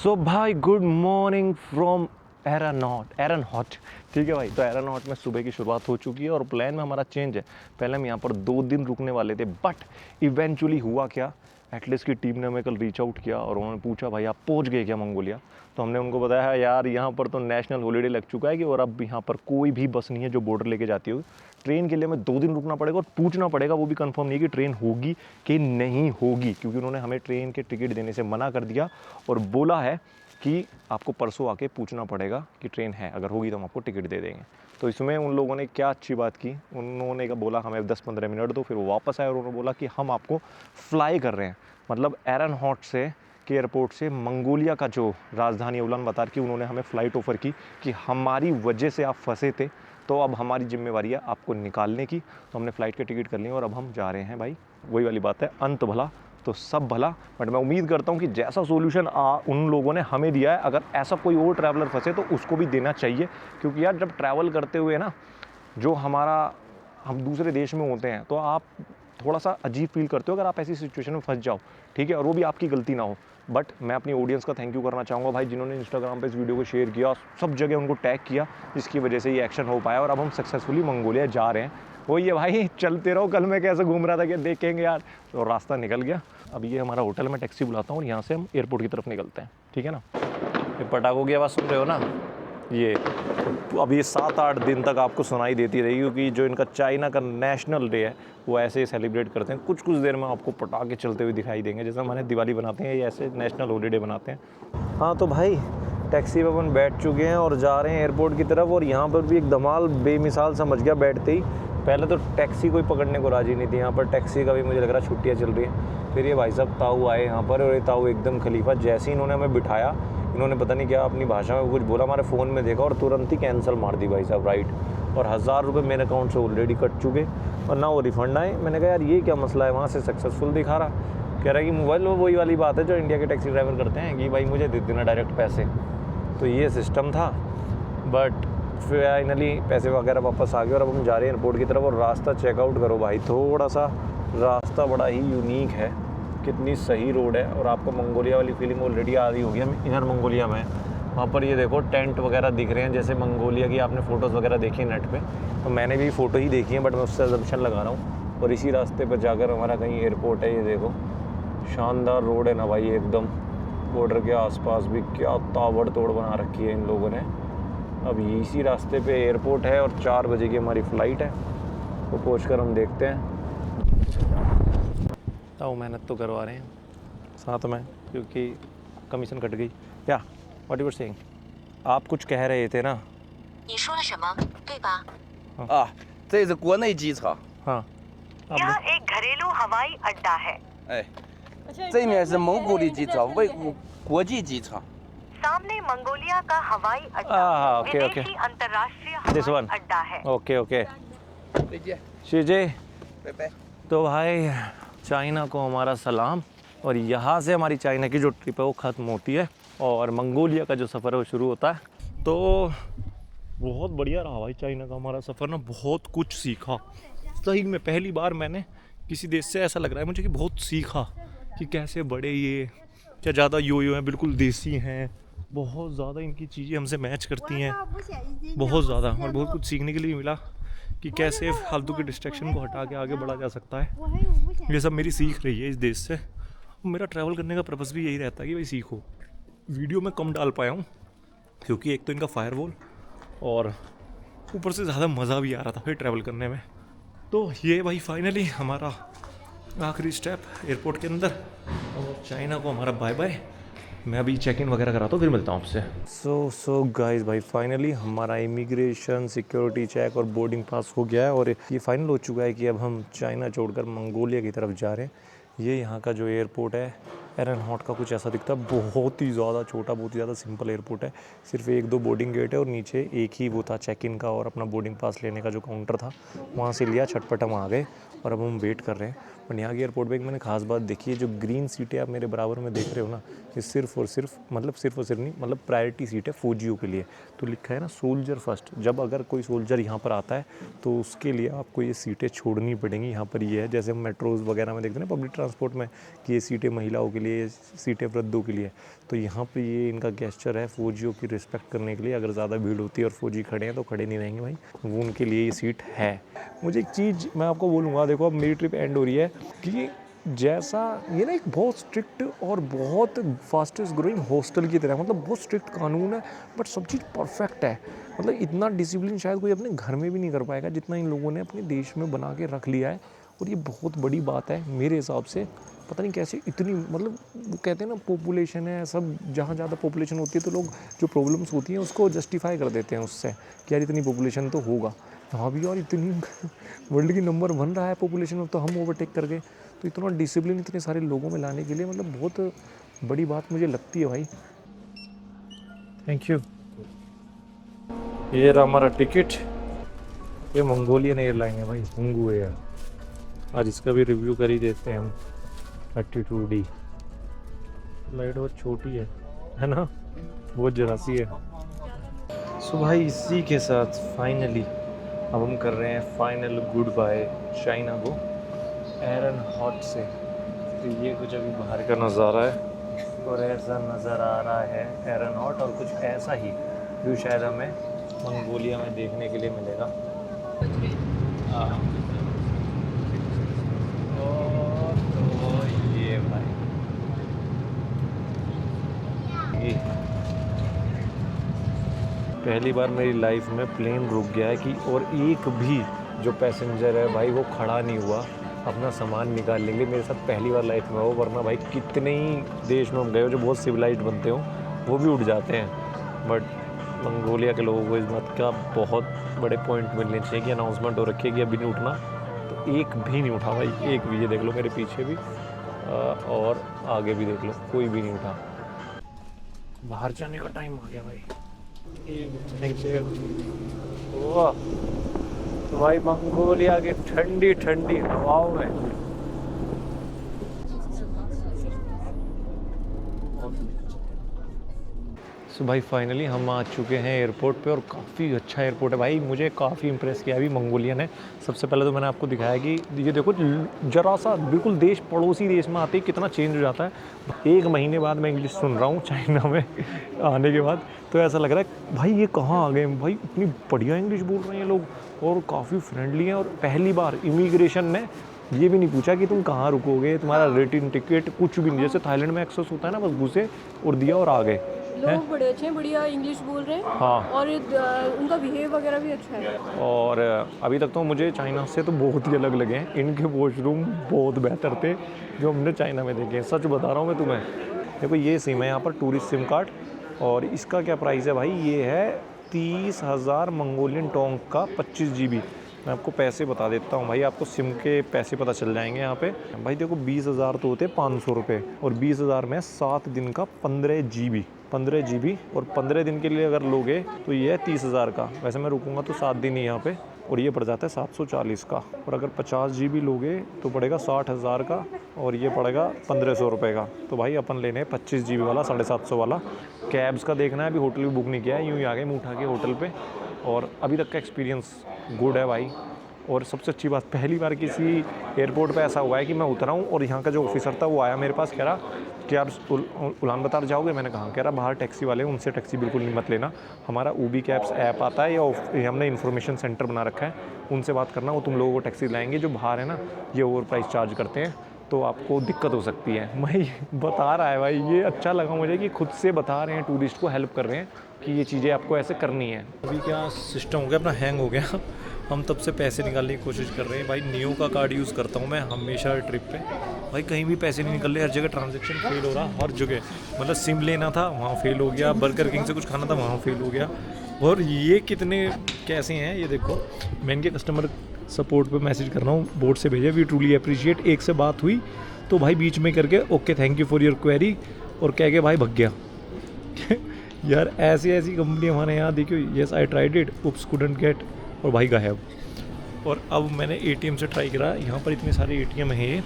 सो भाई गुड मॉर्निंग फ्रॉम एरनहॉट। ठीक है भाई, तो एरनहॉट में सुबह की शुरुआत हो चुकी है और प्लान में हमारा चेंज है। पहले हम यहाँ पर 2 दिन रुकने वाले थे, बट इवेंचुअली हुआ क्या, एटलीस्ट की टीम ने हमें कल रीच आउट किया और उन्होंने पूछा भाई आप पहुँच गए क्या मंगोलिया? तो हमने उनको बताया यार यहाँ पर तो नेशनल हॉलीडे लग चुका है कि और अब यहाँ पर कोई भी बस नहीं है जो बॉर्डर लेके जाती हो। ट्रेन के लिए हमें 2 दिन रुकना पड़ेगा और पूछना पड़ेगा, वो भी कंफर्म नहीं है कि ट्रेन होगी कि नहीं होगी, क्योंकि उन्होंने हमें ट्रेन के टिकट देने से मना कर दिया और बोला है कि आपको परसों आके पूछना पड़ेगा कि ट्रेन है, अगर होगी तो हम आपको टिकट दे देंगे। तो इसमें उन लोगों ने क्या अच्छी बात की, उन्होंने बोला हमें 10-15 मिनट दो, फिर वो वापस आए और उन्होंने बोला कि हम आपको फ्लाई कर रहे हैं, मतलब एरनहॉट से के एयरपोर्ट से मंगोलिया का जो राजधानी उलान बातर की, उन्होंने हमें फ़्लाइट ऑफ़र की कि हमारी वजह से आप फंसे थे, तो अब हमारी जिम्मेवारी है आपको निकालने की। तो हमने फ़्लाइट के टिकट कर लिए और अब हम जा रहे हैं भाई। वही वाली बात है, अंत भला तो सब भला। बट मैं उम्मीद करता हूँ कि जैसा सोल्यूशन उन लोगों ने हमें दिया है, अगर ऐसा कोई और ट्रैवलर फंसे तो उसको भी देना चाहिए। क्योंकि यार जब ट्रैवल करते हुए ना, जो हम दूसरे देश में होते हैं तो आप थोड़ा सा अजीब फील करते हो अगर आप ऐसी सिचुएशन में फंस जाओ, ठीक है, और वो भी आपकी गलती ना हो। बट मैं अपनी ऑडियंस का थैंक यू करना चाहूँगा भाई, जिन्होंने इंस्टाग्राम पे इस वीडियो को शेयर किया, सब जगह उनको टैग किया, जिसकी वजह से ये एक्शन हो पाया और अब हम सक्सेसफुली मंगोलिया जा रहे हैं। वही है भाई, चलते रहो। कल मैं कैसे घूम रहा था कि देखेंगे यार, तो रास्ता निकल गया। अब ये हमारा होटल, मैं टैक्सी बुलाता हूँ और यहाँ से हम एयरपोर्ट की तरफ निकलते हैं, ठीक है ना। ये पटाखों की आवाज़ सुन रहे हो ना, ये अब ये 7-8 दिन तक आपको सुनाई देती रहेगी, क्योंकि जो इनका चाइना का नेशनल डे है वो ऐसे ही सेलिब्रेट करते हैं। कुछ देर में आपको पटाखे चलते हुए दिखाई देंगे, जैसे हमारे दिवाली बनाते हैं, ये ऐसे नेशनल हॉलीडे बनाते हैं। हाँ तो भाई टैक्सी में अपन बैठ चुके हैं और जा रहे हैं एयरपोर्ट की तरफ। और यहाँ पर भी एक धमाल बेमिसाल समझ गया बैठते ही। पहले तो टैक्सी कोई पकड़ने को राजी नहीं थी, यहाँ पर टैक्सी का भी मुझे लग रहा छुट्टियाँ चल रही हैं। फिर ये भाई साहब ताऊ आए यहाँ पर, और ये ताऊ एकदम खलीफा। जैसे ही इन्होंने हमें बिठाया, इन्होंने पता नहीं क्या अपनी भाषा में कुछ बोला, हमारे फ़ोन में देखा और तुरंत ही कैंसिल मार दी भाई साहब राइट। और 1000 रुपये मेरे अकाउंट से ऑलरेडी कट चुके और ना वो रिफ़ंड आए। मैंने कहा यार ये क्या मसला है, वहाँ से सक्सेसफुल दिखा रहा, कह रहा है कि मोबाइल में वही वाली बात है जो इंडिया के टैक्सी ड्राइवर करते हैं कि भाई मुझे दे देना डायरेक्ट पैसे। तो ये सिस्टम था, बट फाइनली पैसे वगैरह वापस आ गए और अब हम जा रहे हैं एयरपोर्ट की तरफ। और रास्ता चेकआउट करो भाई, थोड़ा सा रास्ता बड़ा ही यूनिक है, कितनी सही रोड है। और आपको मंगोलिया वाली फीलिंग ऑलरेडी आ रही होगी। हम इनर मंगोलिया में, वहाँ पर ये देखो टेंट वगैरह दिख रहे हैं, जैसे मंगोलिया की आपने फ़ोटोज़ वगैरह देखी नेट पे, तो मैंने भी फ़ोटो ही देखी है, बट मैं उससे अजम्पशन लगा रहा हूँ। और इसी रास्ते पर जाकर हमारा कहीं एयरपोर्ट है। ये देखो शानदार रोड है ना भाई, एकदम बॉर्डर के आसपास भी क्या ताबड़तोड़ बना रखी है इन लोगों ने। अब इसी रास्ते पे एयरपोर्ट है और 4 बजे की हमारी फ़्लाइट है, तो पहुँचकर हम देखते हैं। ताऊ मेहनत तो करवा रहे हैं साथ में, क्योंकि कमीशन कट गई। क्या व्हाट यू वर सेइंग, आप कुछ कह रहे थे ना? 你说了什么，对吧？啊，这是国内机场， हाँ यह आपने एक घरेलू हवाई अड्डा है।哎，这面是蒙古里机场，为国际机场。 सामने मंगोलिया का हवाई अड्डा ओके ओके विदेशी अंतर्राष्ट्रीय This हवाई one. अड्डा है। Okay okay 再见， शीजे। 拜拜。 तो भाई चाइना को हमारा सलाम। और यहाँ से हमारी चाइना की जो ट्रिप है वो ख़त्म होती है और मंगोलिया का जो सफ़र है वो शुरू होता है। तो बहुत बढ़िया रहा भाई चाइना का हमारा सफ़र ना, बहुत कुछ सीखा सही में। पहली बार मैंने किसी देश से ऐसा लग रहा है मुझे कि बहुत सीखा कि कैसे बड़े ये क्या ज़्यादा यो हैं, बिल्कुल देसी हैं, बहुत ज़्यादा इनकी चीज़ें हमसे मैच करती हैं, बहुत ज़्यादा। और बहुत कुछ सीखने के लिए मिला कि कैसे फालतू के डिस्ट्रैक्शन को हटा के आगे बढ़ा जा सकता है। ये सब मेरी सीख रही है इस देश से। मेरा ट्रैवल करने का पर्पस भी यही रहता है कि भाई सीखो। वीडियो में कम डाल पाया हूँ क्योंकि एक तो इनका फायरवॉल और ऊपर से ज़्यादा मज़ा भी आ रहा था फिर ट्रैवल करने में। तो ये भाई फाइनली हमारा आखिरी स्टेप एयरपोर्ट के अंदर, और चाइना को हमारा बाय बाय। मैं अभी चेक इन वगैरह कराता हूँ, फिर मिलता हूँ आपसे। सो गाइस भाई फाइनली हमारा इमिग्रेशन, सिक्योरिटी चेक और बोर्डिंग पास हो गया है और ये फाइनल हो चुका है कि अब हम चाइना छोड़कर मंगोलिया की तरफ जा रहे हैं। ये यहाँ का जो एयरपोर्ट है एरनहॉट का कुछ ऐसा दिखता है, बहुत ही ज़्यादा छोटा, बहुत ही ज़्यादा सिंपल एयरपोर्ट है। सिर्फ 1-2 बोर्डिंग गेट है और नीचे एक ही वो था चेक इन का और अपना बोर्डिंग पास लेने का जो काउंटर था, वहाँ से लिया, छटपट हम आ गए और अब हम वेट कर रहे हैं। बट यहाँ के एयरपोर्ट पे एक मैंने खास बात देखी है, जो ग्रीन सीटें आप मेरे बराबर में देख रहे हो ना, ये सिर्फ और सिर्फ नहीं, मतलब प्रायोरिटी सीट है फौजियों के लिए। तो लिखा है ना सोल्जर फर्स्ट, जब अगर कोई सोल्जर यहाँ पर आता है तो उसके लिए आपको ये सीटें छोड़नी पड़ेंगी। यहाँ पर ये है, जैसे हम मेट्रोज़ वगैरह में देखते हैं ना पब्लिक ट्रांसपोर्ट में कि ये सीटें महिलाओं के लिए, सीटें वृद्धों के लिए, तो यहाँ पे ये इनका गेस्चर है फौजियों की रिस्पेक्ट करने के लिए। अगर ज़्यादा भीड़ होती है और फौजी खड़े हैं तो खड़े नहीं रहेंगे भाई, वो उनके लिए ये सीट है। मुझे एक चीज़ मैं आपको बोलूँगा, देखो अब मेरी ट्रिप एंड हो रही है कि जैसा ये ना एक बहुत स्ट्रिक्ट और बहुत फास्टेस्ट ग्रोइंग हॉस्टल की तरह, मतलब बहुत स्ट्रिक्ट कानून है बट सब चीज़ परफेक्ट है। मतलब इतना डिसिप्लिन शायद कोई अपने घर में भी नहीं कर पाएगा जितना इन लोगों ने अपने देश में बना के रख लिया है। और ये बहुत बड़ी बात है मेरे हिसाब से। पता नहीं कैसे इतनी, मतलब वो कहते हैं ना पॉपुलेशन है सब, जहाँ ज़्यादा पॉपुलेशन होती है तो लोग जो प्रॉब्लम्स होती हैं उसको जस्टिफाई कर देते हैं उससे कि यार इतनी पॉपुलेशन तो होगा। हाँ भी यार इतनी वर्ल्ड की नंबर 1 रहा है पॉपुलेशन में, तो हम ओवरटेक कर गए। तो इतना डिसिप्लिन इतने सारे लोगों में लाने के लिए मतलब बहुत बड़ी बात मुझे लगती है भाई। Thank you. ये रहा हमारा टिकट, ये मंगोलियन एयरलाइन है भाई, हुंगू एयर। आज इसका भी रिव्यू कर ही देते हैं हम। 32D फ्लाइट बहुत छोटी है ना, बहुत जरा सी है। सो भाई इसी के साथ फाइनली अब हम कर रहे हैं फाइनल गुड बाय चाइना को एरनहॉट से। तो ये कुछ अभी बाहर का नज़ारा है और ऐसा नज़र आ रहा है एरनहॉट, और कुछ ऐसा ही व्यू शायद हमें मंगोलिया में देखने के लिए मिलेगा। तो ये भाई पहली बार मेरी लाइफ में प्लेन रुक गया है कि और एक भी जो पैसेंजर है भाई वो खड़ा नहीं हुआ अपना सामान निकाल लेंगे। मेरे साथ पहली बार लाइफ में हो, वरना भाई कितने ही देश में हम गए हो जो बहुत सिविलाइज्ड बनते हो वो भी उठ जाते हैं। बट मंगोलिया के लोगों को इस बात का बहुत बड़े पॉइंट मिलने चाहिए कि अनाउंसमेंट हो रखी है कि अभी नहीं उठना, तो एक भी नहीं उठा भाई, एक भी। ये देख लो मेरे पीछे भी और आगे भी देख लो, कोई भी नहीं उठा। बाहर जाने का टाइम आ गया भाई। वाह भाई, मंगोलिया की ठंडी ठंडी हवाओं में सो भाई फाइनली हम आ चुके हैं एयरपोर्ट पे, और काफ़ी अच्छा एयरपोर्ट है भाई। मुझे काफ़ी इंप्रेस किया अभी मंगोलिया ने। सबसे पहले तो मैंने आपको दिखाया कि ये देखो जरा सा बिल्कुल देश पड़ोसी देश में आते ही कितना चेंज हो जाता है। 1 महीने बाद मैं इंग्लिश सुन रहा हूँ चाइना में आने के बाद, तो ऐसा लग रहा है भाई ये कहाँ आ गए भाई, इतनी बढ़िया इंग्लिश बोल रहे हैं लोग और काफ़ी फ्रेंडली हैं। और पहली बार इमिग्रेशन ने ये भी नहीं पूछा कि तुम कहाँ रुकोगे, तुम्हारा रिटर्न टिकट, कुछ भी नहीं। जैसे थाईलैंड में एक्सेस होता है ना, बस घुसे और दिया और आ गए। लोग बड़े अच्छे हैं, बढ़िया इंग्लिश बोल रहे हैं। हाँ, और उनका बिहेव वगैरह भी अच्छा है। और अभी तक तो मुझे चाइना से तो बहुत ही अलग लगे हैं। इनके वॉशरूम बहुत बेहतर थे जो हमने चाइना में देखे हैं, सच बता रहा हूँ मैं तुम्हें। देखो ये सिम है यहाँ पर, टूरिस्ट सिम कार्ड, और इसका क्या प्राइस है भाई, ये है 30,000 मंगोलियन टोंग का 25 GB। मैं आपको पैसे बता देता हूँ भाई, आपको सिम के पैसे पता चल जाएंगे यहाँ पे। भाई देखो 20,000 तो होते 500 रुपये, और 20,000 में 7 दिन का 15 GB और 15 दिन के लिए अगर लोगे तो ये है 30,000 का। वैसे मैं रुकूंगा तो 7 दिन ही यहाँ पे, और ये पड़ जाता है 740 का। और अगर 50 GB लोगे तो पड़ेगा 60,000 का, और ये पड़ेगा 1,500 रुपये का। तो भाई अपन लेने 25 GB वाला 750 वाला। कैब्स का देखना है, अभी होटल भी बुक नहीं किया है, यूँ ही आ गए मुँह उठा के होटल पे, और अभी तक का एक्सपीरियंस गुड है भाई। और सबसे अच्छी बात, पहली बार किसी एयरपोर्ट पे ऐसा हुआ है कि मैं उतरा हूँ और यहाँ का जो ऑफिसर था वो आया मेरे पास, कह रहा कि आप उलानबातर जाओगे। मैंने कहा, कह रहा बाहर टैक्सी वाले, उनसे टैक्सी बिल्कुल नहीं मत लेना, हमारा उबी कैब्स ऐप आता है या हमने इन्फॉर्मेशन सेंटर बना रखा है, उनसे बात करना, वो तुम लोगों को टैक्सी दिलाएंगे। जो बाहर है ना ये ओवर प्राइस चार्ज करते हैं, तो आपको दिक्कत हो सकती है। मैं बता रहा है भाई, ये अच्छा लगा मुझे कि खुद से बता रहे हैं, टूरिस्ट को हेल्प कर रहे हैं कि ये चीज़ें आपको ऐसे करनी है। अभी क्या सिस्टम हो गया, अपना हैंग हो गया। हम तब से पैसे निकालने की कोशिश कर रहे हैं भाई। नियो का कार्ड यूज़ करता हूँ मैं हमेशा ट्रिप पे भाई, कहीं भी पैसे नहीं निकल रहे, हर जगह ट्रांजैक्शन फेल हो रहा, हर जगह। मतलब सिम लेना था वहाँ फेल हो गया, बर्गर किंग से कुछ खाना था वहाँ फेल हो गया। और ये कितने कैसे हैं ये देखो, मैं इनके कस्टमर सपोर्ट पे मैसेज कर रहा हूँ, बोर्ड से भेजा, वी ट्रूली अप्रिशिएट। एक से बात हुई तो भाई बीच में करके okay thank you for your query, और कह के भाई भग गया। यार ऐसी ऐसी कंपनी हमारे यहाँ देखियो। Yes I tried it, oops couldn't get, और भाई गायब। और अब मैंने ATM से ट्राई करा, यहाँ पर इतने सारे ATM हैं,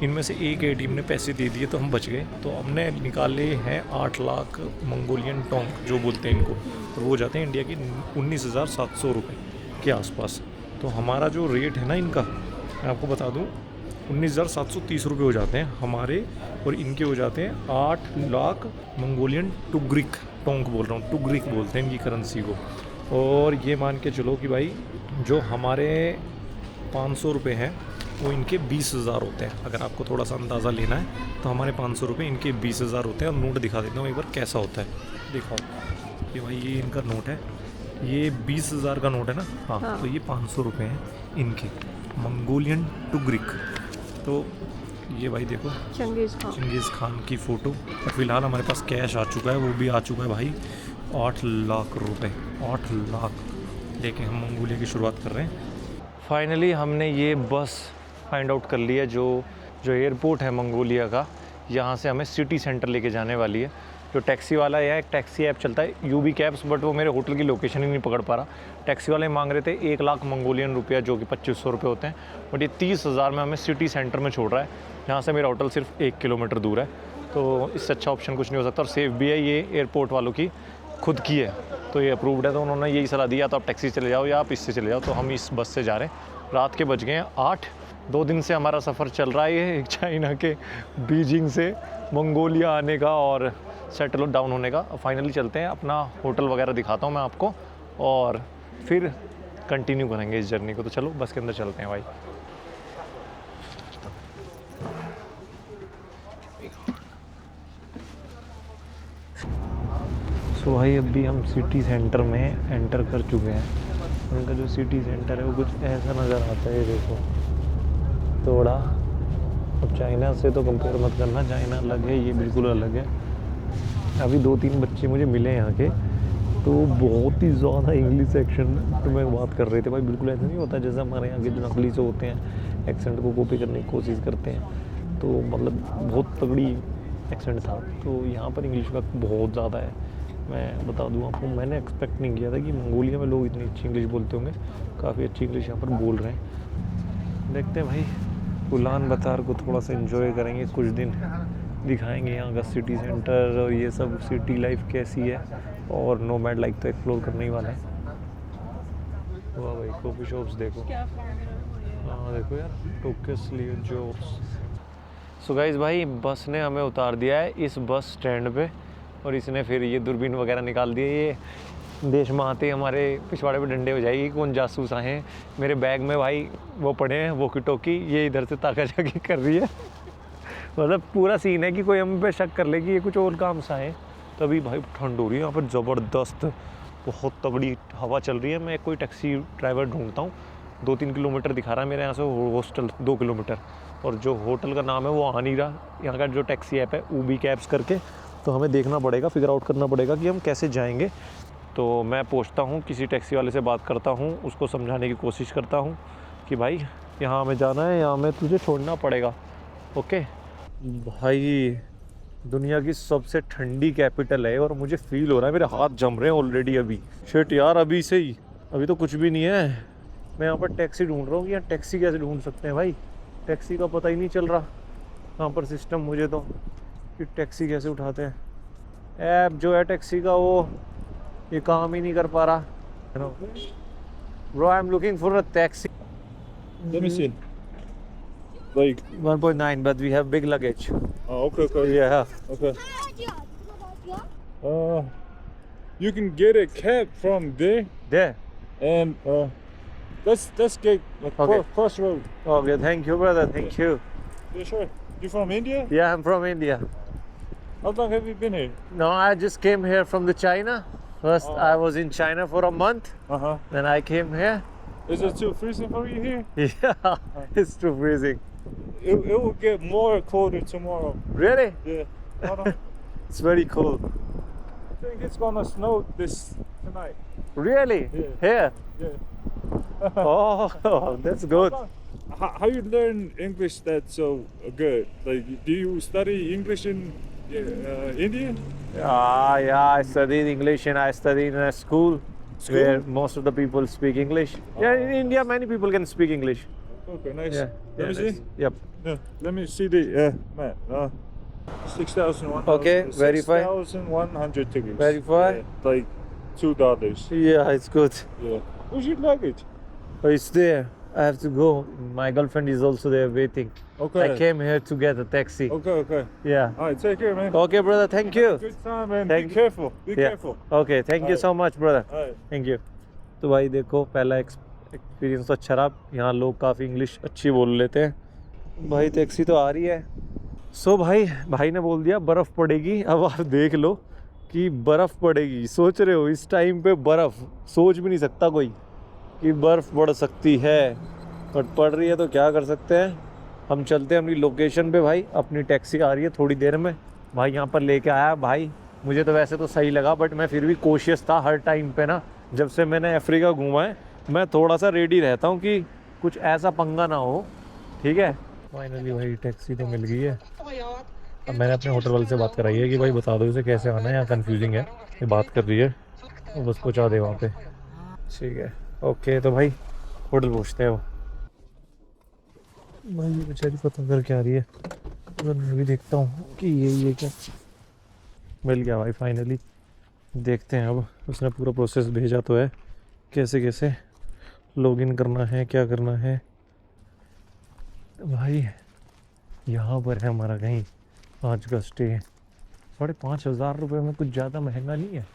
इनमें से एक ATM ने पैसे दे दिए तो हम बच गए। तो हमने निकाले हैं 8 लाख मंगोलियन टोंग जो बोलते हैं इनको, और वो जाते हैं इंडिया की 19,700 रुपये के आसपास। तो हमारा जो रेट है ना इनका, मैं आपको बता दूँ, 19,730 रुपये हो जाते हैं हमारे, और इनके हो जाते हैं 8 लाख मंगोलियन टुग्रिक टोंग बोल रहा हूँ, टुग्रिक बोलते हैं इनकी करेंसी को। और ये मान के चलो कि भाई जो हमारे 500 रुपये हैं वो इनके 20,000 होते हैं। अगर आपको थोड़ा सा अंदाज़ा लेना है तो हमारे 500 रुपये इनके 20,000 होते हैं। और नोट दिखा देता हूँ एक बार कैसा होता है, दिखाओ कि भाई ये इनका नोट है, ये 20,000 का नोट है ना। हाँ। तो ये 500 रुपये हैं इनके मंगोलियन टुग्रिक। तो ये भाई देखो चंगेज़ खान की फ़ोटो। और फिलहाल हमारे पास कैश आ चुका है, वो भी आ चुका है भाई 8 लाख रुपए। 8 लाख लेके हम मंगोलिया की शुरुआत कर रहे हैं। फाइनली हमने ये बस फाइंड आउट कर लिया, जो एयरपोर्ट है मंगोलिया का, यहाँ से हमें सिटी सेंटर लेके जाने वाली है। जो टैक्सी वाला है, एक टैक्सी ऐप चलता है यूबी कैब्स, बट वो मेरे होटल की लोकेशन ही नहीं पकड़ पा रहा। टैक्सी वाले मांग रहे थे 1 लाख मंगोलियन रुपया, जो कि 2500 रुपये होते हैं, बट ये 30,000 में हमें सिटी सेंटर में छोड़ रहा है, जहाँ से मेरा होटल सिर्फ 1 किलोमीटर दूर है। तो इससे अच्छा ऑप्शन कुछ नहीं हो सकता, और सेफ भी है। ये एयरपोर्ट वालों की खुद की है, तो ये अप्रूव्ड है। तो उन्होंने यही सलाह दी, या तो आप टैक्सी चले जाओ या आप इससे चले जाओ। तो हम इस बस से जा रहे हैं। रात के बज गए हैं 8। 2 दिन से हमारा सफ़र चल रहा है, ये चाइना के बीजिंग से मंगोलिया आने का और सेटल डाउन होने का। फाइनली चलते हैं, अपना होटल वगैरह दिखाता हूँ मैं आपको, और फिर कंटिन्यू करेंगे इस जर्नी को। तो चलो बस के अंदर चलते हैं भाई। सो भाई अभी हम सिटी सेंटर में एंटर कर चुके हैं। उनका जो सिटी सेंटर है वो कुछ ऐसा नज़र आता है, देखो थोड़ा। अब चाइना से तो कंपेयर मत करना, चाइना अलग है, ये बिल्कुल अलग है। अभी 2-3 बच्चे मुझे मिले यहाँ के, तो बहुत ही ज़्यादा इंग्लिश एक्सेंट में बात कर रहे थे भाई। बिल्कुल ऐसा नहीं होता जैसे हमारे यहाँ के जो नकली से होते हैं, एक्सेंट को कॉपी करने की कोशिश करते हैं, तो मतलब बहुत तगड़ी एक्सेंट था। तो यहाँ पर इंग्लिश का बहुत ज़्यादा है। मैं बता दूँ आपको, मैंने एक्सपेक्ट नहीं किया था कि मंगोलिया में लोग इतनी अच्छी इंग्लिश बोलते होंगे। काफ़ी अच्छी इंग्लिश यहाँ पर बोल रहे हैं। देखते हैं भाई, उलान बातर को थोड़ा सा एंजॉय करेंगे, कुछ दिन दिखाएंगे यहाँ का सिटी सेंटर और ये सब सिटी लाइफ कैसी है। और नोमैड लाइफ तो एक्सप्लोर करने ही वाला है। वाह भाई, कॉफ़ी शॉप्स देखो। हाँ देखो यार, टोकस लिए जोर्स। सो गाइस भाई, बस ने हमें उतार दिया है इस बस स्टैंड पे, और इसने फिर ये दूरबीन वगैरह निकाल दिए। ये देश में आते ही हमारे पिछवाड़े पे डंडे हो जाएगी, कौन जासूस आए हैं। मेरे बैग में भाई वो पड़े हैं वॉकी टॉकी, ये इधर से ताका-झाकी कर रही है। मतलब पूरा सीन है कि कोई हम पे शक कर ले कि ये कुछ और काम सा है। तभी भाई ठंड हो रही है यहाँ पर ज़बरदस्त, बहुत तगड़ी हवा चल रही है। मैं कोई टैक्सी ड्राइवर ढूंढता हूँ। 2-3 किलोमीटर दिखा रहा है मेरे यहाँ से हॉस्टल, 2 किलोमीटर, और जो होटल का नाम है वो आ नहीं रहा। यहाँ का जो टैक्सी ऐप है उबी कैब्स करके, तो हमें देखना पड़ेगा, फिगर आउट करना पड़ेगा कि हम कैसे जाएंगे। तो मैं पूछता हूँ, किसी टैक्सी वाले से बात करता हूँ, उसको समझाने की कोशिश करता हूँ कि भाई यहाँ हमें जाना है, यहाँ हमें तुझे छोड़ना पड़ेगा। ओके भाई, दुनिया की सबसे ठंडी कैपिटल है और मुझे फील हो रहा है, मेरे हाथ जम रहे हैं ऑलरेडी अभी। शिट यार, अभी से ही, अभी तो कुछ भी नहीं है। मैं यहाँ पर टैक्सी ढूंढ रहा हूँ कि यहाँ टैक्सी कैसे ढूंढ सकते हैं भाई। टैक्सी का पता ही नहीं चल रहा यहाँ पर सिस्टम मुझे तो, कि टैक्सी कैसे उठाते हैं। ऐप जो है टैक्सी का वो ये काम ही नहीं कर पा रहा। Bro, I'm looking for a taxi. Let me see. Like, 1.9, but we have big luggage. oh, okay. Yeah. Okay. You can get a cab from there, There. and let's get Okay. crossroad. Okay, thank you, brother. Thank you. Yeah, sure. You from India? Yeah, I'm from India. How long have you been here? No, I just came here from the China. First, I was in China for a month. Then I came here. Is it too freezing for you here? Yeah, it's too freezing. It will get more colder tomorrow. Really? Yeah. Hold on. It's very cold. I think it's gonna snow tonight. Really? Yeah. Here? Yeah. Oh, that's good. How you learn English that's so good? Like, do you study English in India? Yeah, I studied English and I studied in a school where most of the people speak English. Yeah, in India, many people can speak English. Okay, nice. Yeah. Let me see. nice. Yep. Yeah, let me see the map. 6,100. Okay, verify. 6,100 tickets. Verify. Yeah, like $2. Yeah, it's good. Yeah. Where's your luggage? Oh, it's there. I have to go. My girlfriend is also there waiting. Okay. I came here to get a taxi. Okay. Yeah. All right, take care, man. Okay, brother. Thank you. Good time, man. Thank Be you. careful. Be Yeah. careful. Okay, thank you so much, brother. All right. Thank you. तो भाई देखो, पहला experience तो अच्छा रहा। यहाँ लोग काफ़ी इंग्लिश अच्छी बोल लेते हैं। भाई टैक्सी तो आ रही है। सो भाई ने बोल दिया बर्फ़ पड़ेगी। अब आप देख लो कि बर्फ़ पड़ेगी। सोच रहे हो इस टाइम पे बर्फ़, सोच भी नहीं सकता कोई कि बर्फ़ पड़ सकती है, बट पड़ रही है तो क्या कर सकते हैं। हम चलते हैं अपनी लोकेशन पे भाई। अपनी टैक्सी आ रही है थोड़ी देर में। भाई यहाँ पर लेके आया भाई। मुझे तो वैसे तो सही लगा, बट मैं फिर भी कोशिश था हर टाइम पे ना। जब से मैंने अफ्रीका घूमा है मैं थोड़ा सा रेडी रहता हूँ कि कुछ ऐसा पंगा ना हो। ठीक है, फाइनली भाई टैक्सी तो मिल गई है। अब मैंने अपने होटल वाले से बात कराई है कि भाई बता दो इसे कैसे आना है, यहाँ कन्फ्यूजिंग है। ये बात कर रही है, वो बस पहुँचा दे वहाँ पे। ठीक है, ओके। तो भाई होटल पहुँचते हैं। वो भाई ये बेचारी पता कर क्या रही है, तो मैं भी देखता हूँ कि ये क्या मिल गया भाई फाइनली। देखते हैं अब उसने पूरा प्रोसेस भेजा तो है, कैसे कैसे लॉगिन करना है, क्या करना है। भाई यहाँ पर है हमारा कहीं आज का स्टे। 5,500 रुपये में कुछ ज़्यादा महंगा नहीं है।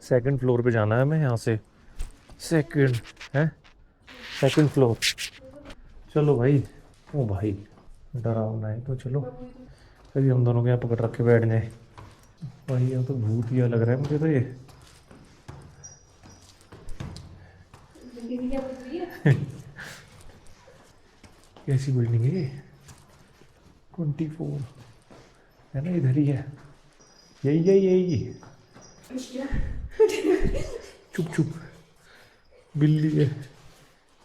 2nd फ्लोर पे जाना है हमें यहाँ से। Second floor. चलो भाई। ओ भाई डरावना है तो चलो, कभी हम दोनों के यहाँ पकड़ रख के बैठ जाए। भाई यहाँ तो भूत ही लग रहा है मुझे तो ये। जिंदगी क्या बन रही है? कैसी बिल्डिंग है ये? 24 है ना, इधर ही है। यही चुप चुप, बिल्ली है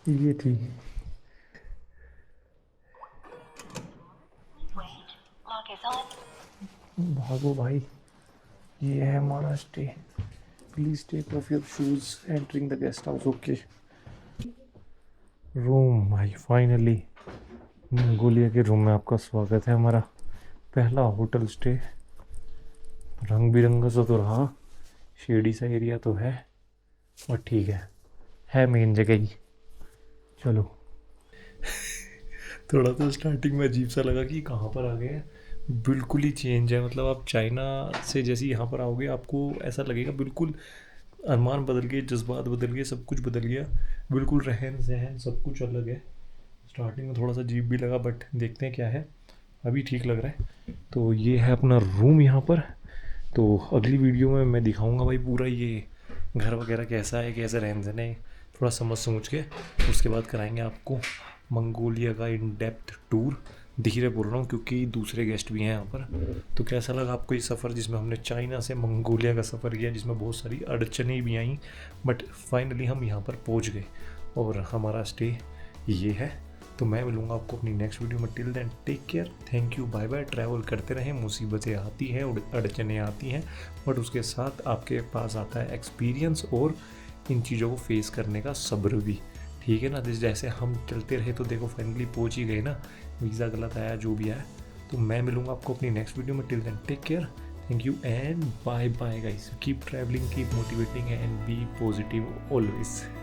ये थी। भागो भाई, ये है हमारा stay. Please take off your shoes entering the guest house. Okay room भाई, फाइनली मंगोलिया के रूम में आपका स्वागत है। हमारा पहला होटल स्टे। रंग बिरंगा सा तो रहा, शेडी सा एरिया तो है, और ठीक है मेन जगह ही। चलो थोड़ा तो स्टार्टिंग में अजीब सा लगा कि कहाँ पर आ गए हैं। बिल्कुल ही चेंज है, मतलब आप चाइना से जैसे यहाँ पर आओगे आपको ऐसा लगेगा बिल्कुल अरमान बदल गए, जज्बात बदल गए, सब कुछ बदल गया। बिल्कुल रहन सहन सब कुछ अलग है। स्टार्टिंग में थोड़ा सा अजीब भी लगा, बट देखते हैं क्या है, अभी ठीक लग रहा है। तो ये है अपना रूम यहाँ पर। तो अगली वीडियो में मैं दिखाऊंगा भाई पूरा ये घर वगैरह कैसा है, कैसे रहन सहन है, थोड़ा समझ के उसके बाद कराएंगे आपको मंगोलिया का इन डेप्थ टूर। धीरे बोल रहा हूँ क्योंकि दूसरे गेस्ट भी हैं यहाँ पर। तो कैसा लगा आपको ये सफ़र जिसमें हमने चाइना से मंगोलिया का सफ़र किया, जिसमें बहुत सारी अड़चनें भी आई, बट फाइनली हम यहाँ पर पहुँच गए और हमारा स्टे ये है। तो मैं मिलूँगा आपको अपनी नेक्स्ट वीडियो में। Till then take care, thank you, bye bye. Travel करते रहें, मुसीबतें आती हैं, अड़चनें आती हैं, बट उसके साथ आपके पास आता है एक्सपीरियंस और इन चीज़ों को फेस करने का सब्र भी, ठीक है ना। जैसे हम चलते रहे तो देखो फाइनली पहुंच ही गए ना, वीज़ा गलत आया जो भी आया। तो मैं मिलूँगा आपको अपनी नेक्स्ट वीडियो में। Till then take care, thank you and bye bye guys. Keep travelling, keep motivating and be positive always.